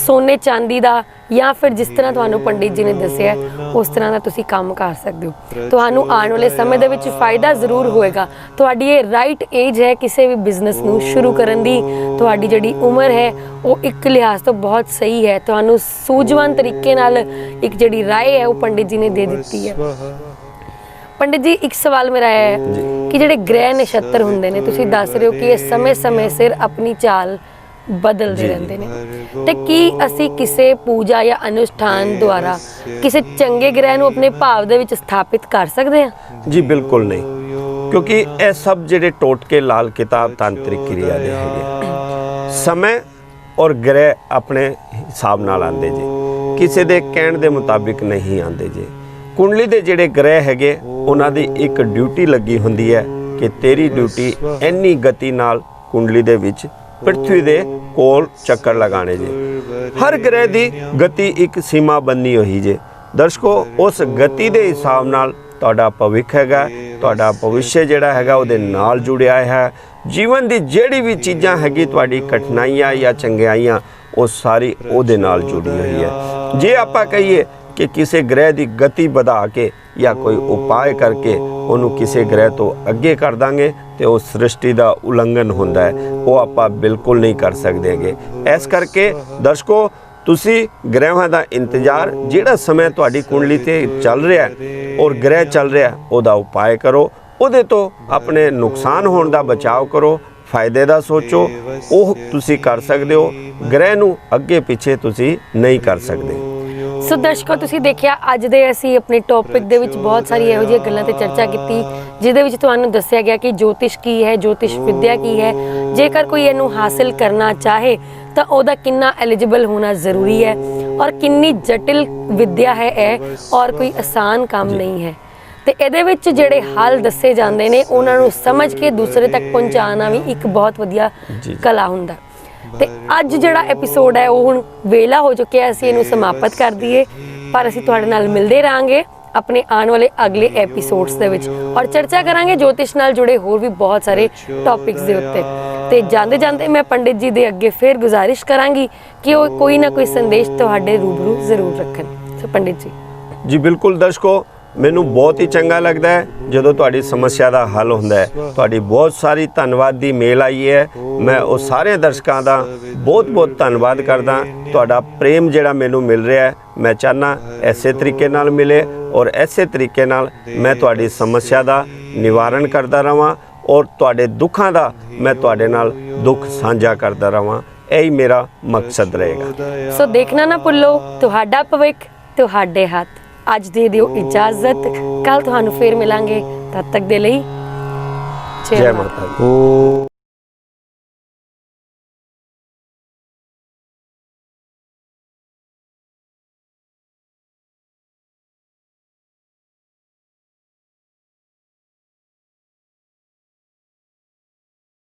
ਸੋਨੇ ਚਾਂਦੀ ਦਾ ਜਾਂ ਫਿਰ ਜਿਸ ਤਰ੍ਹਾਂ ਤੁਹਾਨੂੰ ਪੰਡਿਤ ਜੀ ਨੇ ਦੱਸਿਆ ਉਸ ਤਰ੍ਹਾਂ ਦਾ ਤੁਸੀਂ ਕੰਮ ਕਰ ਸਕਦੇ ਹੋ। ਤੁਹਾਨੂੰ ਆਉਣ ਵਾਲੇ ਸਮੇਂ ਦੇ ਵਿੱਚ ਫਾਇਦਾ ਜ਼ਰੂਰ ਹੋਏਗਾ। ਤੁਹਾਡੀ ਇਹ ਰਾਈਟ ਏਜ ਹੈ ਕਿਸੇ ਵੀ ਬਿਜ਼ਨਸ ਨੂੰ ਸ਼ੁਰੂ ਕਰਨ ਦੀ। ਤੁਹਾਡੀ ਜਿਹੜੀ ਉਮਰ ਹੈ ਉਹ ਇੱਕ ਲਿਹਾਜ਼ ਤੋਂ ਬਹੁਤ ਸਹੀ ਹੈ। ਤੁਹਾਨੂੰ ਸੂਝਵਾਨ ਤਰੀਕੇ ਨਾਲ ਇੱਕ ਜਿਹੜੀ ਰਾਏ ਹੈ ਉਹ ਪੰਡਿਤ ਜੀ ਨੇ ਦੇ ਦਿੱਤੀ ਹੈ। ਪੰਡਿਤ ਜੀ ਇੱਕ ਸਵਾਲ ਮੇਰਾ ਹੈ ਕਿ ਜਿਹੜੇ ਗ੍ਰਹਿ ਨਛੱਤਰ ਹੁੰਦੇ ਨੇ, ਤੁਸੀਂ ਦੱਸ ਰਹੇ ਹੋ ਕਿ ਇਹ ਸਮੇਂ-ਸਮੇਂ ਸਿਰ ਆਪਣੀ ਚਾਲ ਬਦਲਦੇ ਰਹਿੰਦੇ ਨੇ, ਤੇ ਕੀ ਅਸੀਂ ਕਿਸੇ ਪੂਜਾ ਜਾਂ ਅਨੁਸ਼ਠਾਨ ਦੁਆਰਾ ਕਿਸੇ ਚੰਗੇ ਗ੍ਰਹਿ ਨੂੰ ਆਪਣੇ ਭਾਵ ਦੇ ਵਿੱਚ ਸਥਾਪਿਤ ਕਰ ਸਕਦੇ ਹਾਂ? ਜੀ ਬਿਲਕੁਲ ਨਹੀਂ, ਕਿਉਂਕਿ ਇਹ ਸਭ ਜਿਹੜੇ ਟੋਟਕੇ ਲਾਲ ਕਿਤਾਬ ਤਾਂਤਰਿਕ ਕਿਰਿਆ ਦੇ ਹੈਗੇ। समय और ग्रह अपने हिसाब नाल आंदे जे, किसी दे कहण दे मुताबिक नहीं आंदे जे। कुंडली दे जिहड़े ग्रह हैगे उन्हां दी एक ड्यूटी लगी हुंदी है कि तेरी ड्यूटी इन्नी गति नाल कुंडली दे विच पृथ्वी दे कोल चक्कर लगाने जे। हर ग्रह दी गति एक सीमा बनी हुई जे। दर्शकों, उस गति दे हिसाब नाल तुहाडा भविख हैगा, तुहाडा भविष्य जिहड़ा हैगा उहदे नाल जुड़िया है। जीवन दी जिहड़ी भी चीज़ां हैगी तुहाडी कठिनाइयां या चंगियाइयां वो सारी उहदे नाल जुड़ी हुई है। जे आपां कहिए ਕਿ ਕਿਸੇ ਗ੍ਰਹਿ ਦੀ ਗਤੀ ਵਧਾ ਕੇ ਜਾਂ ਕੋਈ ਉਪਾਅ ਕਰਕੇ ਉਹਨੂੰ ਕਿਸੇ ਗ੍ਰਹਿ ਤੋਂ ਅੱਗੇ ਕਰ ਦਾਂਗੇ ਤੇ ਉਹ ਸ੍ਰਿਸ਼ਟੀ ਦਾ ਉਲੰਘਣ ਹੁੰਦਾ ਹੈ, ਉਹ ਆਪਾਂ ਬਿਲਕੁਲ ਨਹੀਂ ਕਰ ਸਕਦੇ ਹੈਗੇ। ਇਸ ਕਰਕੇ ਦਰਸ਼ਕੋ ਤੁਸੀਂ ਗ੍ਰਹਿਾਂ ਦਾ ਇੰਤਜ਼ਾਰ, ਜਿਹੜਾ ਸਮੇਂ ਤੁਹਾਡੀ ਕੁੰਡਲੀ ਤੇ ਚੱਲ ਰਿਹਾ ਔਰ ਗ੍ਰਹਿ ਚੱਲ ਰਿਹਾ ਉਹਦਾ ਉਪਾਅ ਕਰੋ, ਉਹਦੇ ਤੋਂ ਆਪਣੇ ਨੁਕਸਾਨ ਹੋਣ ਦਾ ਬਚਾਅ ਕਰੋ, ਫਾਇਦੇ ਦਾ ਸੋਚੋ, ਉਹ ਤੁਸੀਂ ਕਰ ਸਕਦੇ ਹੋ। ਗ੍ਰਹਿ ਨੂੰ ਅੱਗੇ ਪਿੱਛੇ ਤੁਸੀਂ ਨਹੀਂ ਕਰ ਸਕਦੇ। ਸੋ ਦਰਸ਼ਕੋ ਤੁਸੀਂ ਦੇਖਿਆ ਅੱਜ ਦੇ ਅਸੀਂ ਆਪਣੇ ਟੌਪਿਕ ਦੇ ਵਿੱਚ ਬਹੁਤ ਸਾਰੀ ਇਹੋ ਜਿਹੀਆਂ ਗੱਲਾਂ ਤੇ ਚਰਚਾ ਕੀਤੀ, ਜਿਹਦੇ ਵਿੱਚ ਤੁਹਾਨੂੰ ਦੱਸਿਆ ਗਿਆ ਕਿ ਜੋਤਿਸ਼ ਕੀ ਹੈ, ਜੋਤਿਸ਼ ਵਿਦਿਆ ਕੀ ਹੈ, ਜੇਕਰ ਕੋਈ ਇਹਨੂੰ ਹਾਸਿਲ ਕਰਨਾ ਚਾਹੇ ਤਾਂ ਉਹਦਾ ਕਿੰਨਾ ਐਲੀਜੀਬਲ ਹੋਣਾ ਜ਼ਰੂਰੀ ਹੈ ਔਰ ਕਿੰਨੀ ਜਟਿਲ ਵਿਦਿਆ ਹੈ ਇਹ, ਔਰ ਕੋਈ ਆਸਾਨ ਕੰਮ ਨਹੀਂ ਹੈ। ਤੇ ਇਹਦੇ ਵਿੱਚ ਜਿਹੜੇ ਹੱਲ ਦੱਸੇ ਜਾਂਦੇ ਨੇ ਉਹਨਾਂ ਨੂੰ ਸਮਝ ਕੇ ਦੂਸਰੇ ਤੱਕ ਪਹੁੰਚਾਉਣਾ ਵੀ ਇੱਕ ਬਹੁਤ ਵਧੀਆ ਕਲਾ ਹੁੰਦਾ। ਤੇ ਅੱਜ ਜਿਹੜਾ ਐਪੀਸੋਡ ਹੈ ਉਹ ਹੁਣ ਵੇਲਾ ਹੋ ਚੁੱਕਿਆ, ਅਸੀਂ ਇਹਨੂੰ ਸਮਾਪਤ ਕਰ ਦਈਏ, ਪਰ ਅਸੀਂ ਤੁਹਾਡੇ ਨਾਲ ਮਿਲਦੇ ਰਹਾਂਗੇ ਆਪਣੇ ਆਉਣ ਵਾਲੇ ਅਗਲੇ ਐਪੀਸੋਡਸ ਦੇ ਵਿੱਚ ਔਰ ਚਰਚਾ ਕਰਾਂਗੇ ਜੋਤਿਸ਼ ਨਾਲ ਜੁੜੇ ਹੋਰ ਵੀ ਬਹੁਤ ਸਾਰੇ ਟੌਪਿਕਸ ਦੇ ਉੱਤੇ। ਤੇ ਜਾਂਦੇ ਜਾਂਦੇ ਮੈਂ ਪੰਡਿਤ ਜੀ ਦੇ ਅੱਗੇ ਫਿਰ ਗੁਜ਼ਾਰਿਸ਼ ਕਰਾਂਗੀ ਕਿ ਉਹ ਕੋਈ ਨਾ ਕੋਈ ਸੰਦੇਸ਼ ਤੁਹਾਡੇ ਰੂਬਰੂ ਜ਼ਰੂਰ ਰੱਖਣ। ਸੋ ਪੰਡਿਤ ਜੀ। ਜੀ ਬਿਲਕੁਲ ਦਰਸ਼ਕੋ, ਮੈਨੂੰ ਬਹੁਤ ਹੀ ਚੰਗਾ ਲੱਗਦਾ ਹੈ ਜਦੋਂ ਤੁਹਾਡੀ ਸਮੱਸਿਆ ਦਾ ਹੱਲ ਹੁੰਦਾ ਹੈ। ਤੁਹਾਡੀ ਬਹੁਤ ਸਾਰੀ ਧੰਨਵਾਦ ਦੀ ਮੇਲ ਆਈ ਹੈ, ਮੈਂ ਉਹ ਸਾਰੇ ਦਰਸ਼ਕਾਂ ਦਾ ਬਹੁਤ ਬਹੁਤ ਧੰਨਵਾਦ ਕਰਦਾ। ਤੁਹਾਡਾ ਪ੍ਰੇਮ ਜਿਹੜਾ ਮੈਨੂੰ ਮਿਲ ਰਿਹਾ ਹੈ, ਮੈਂ ਚਾਹੁੰਦਾ ਐਸੇ ਤਰੀਕੇ ਨਾਲ ਮਿਲੇ ਔਰ ਐਸੇ ਤਰੀਕੇ ਨਾਲ ਮੈਂ ਤੁਹਾਡੀ ਸਮੱਸਿਆ ਦਾ ਨਿਵਾਰਨ ਕਰਦਾ ਰਹਾਂ ਔਰ ਤੁਹਾਡੇ ਦੁੱਖਾਂ ਦਾ ਮੈਂ ਤੁਹਾਡੇ ਨਾਲ ਦੁੱਖ ਸਾਂਝਾ ਕਰਦਾ ਰਹਾਂ। ਇਹੀ ਮੇਰਾ ਮਕਸਦ ਰਹੇਗਾ। ਸੋ ਦੇਖਣਾ ਨਾ ਭੁੱਲੋ, ਤੁਹਾਡਾ ਭਵਿੱਖ ਤੁਹਾਡੇ ਹੱਥ। ਅੱਜ ਦੇ ਦਿਓ ਇਜਾਜ਼ਤ, ਕੱਲ ਤੁਹਾਨੂੰ ਫੇਰ ਮਿਲਾਂਗੇ, ਤਦ ਤੱਕ ਦੇ ਲਈ ਜੈ ਮਾਤਾ ਦੀ।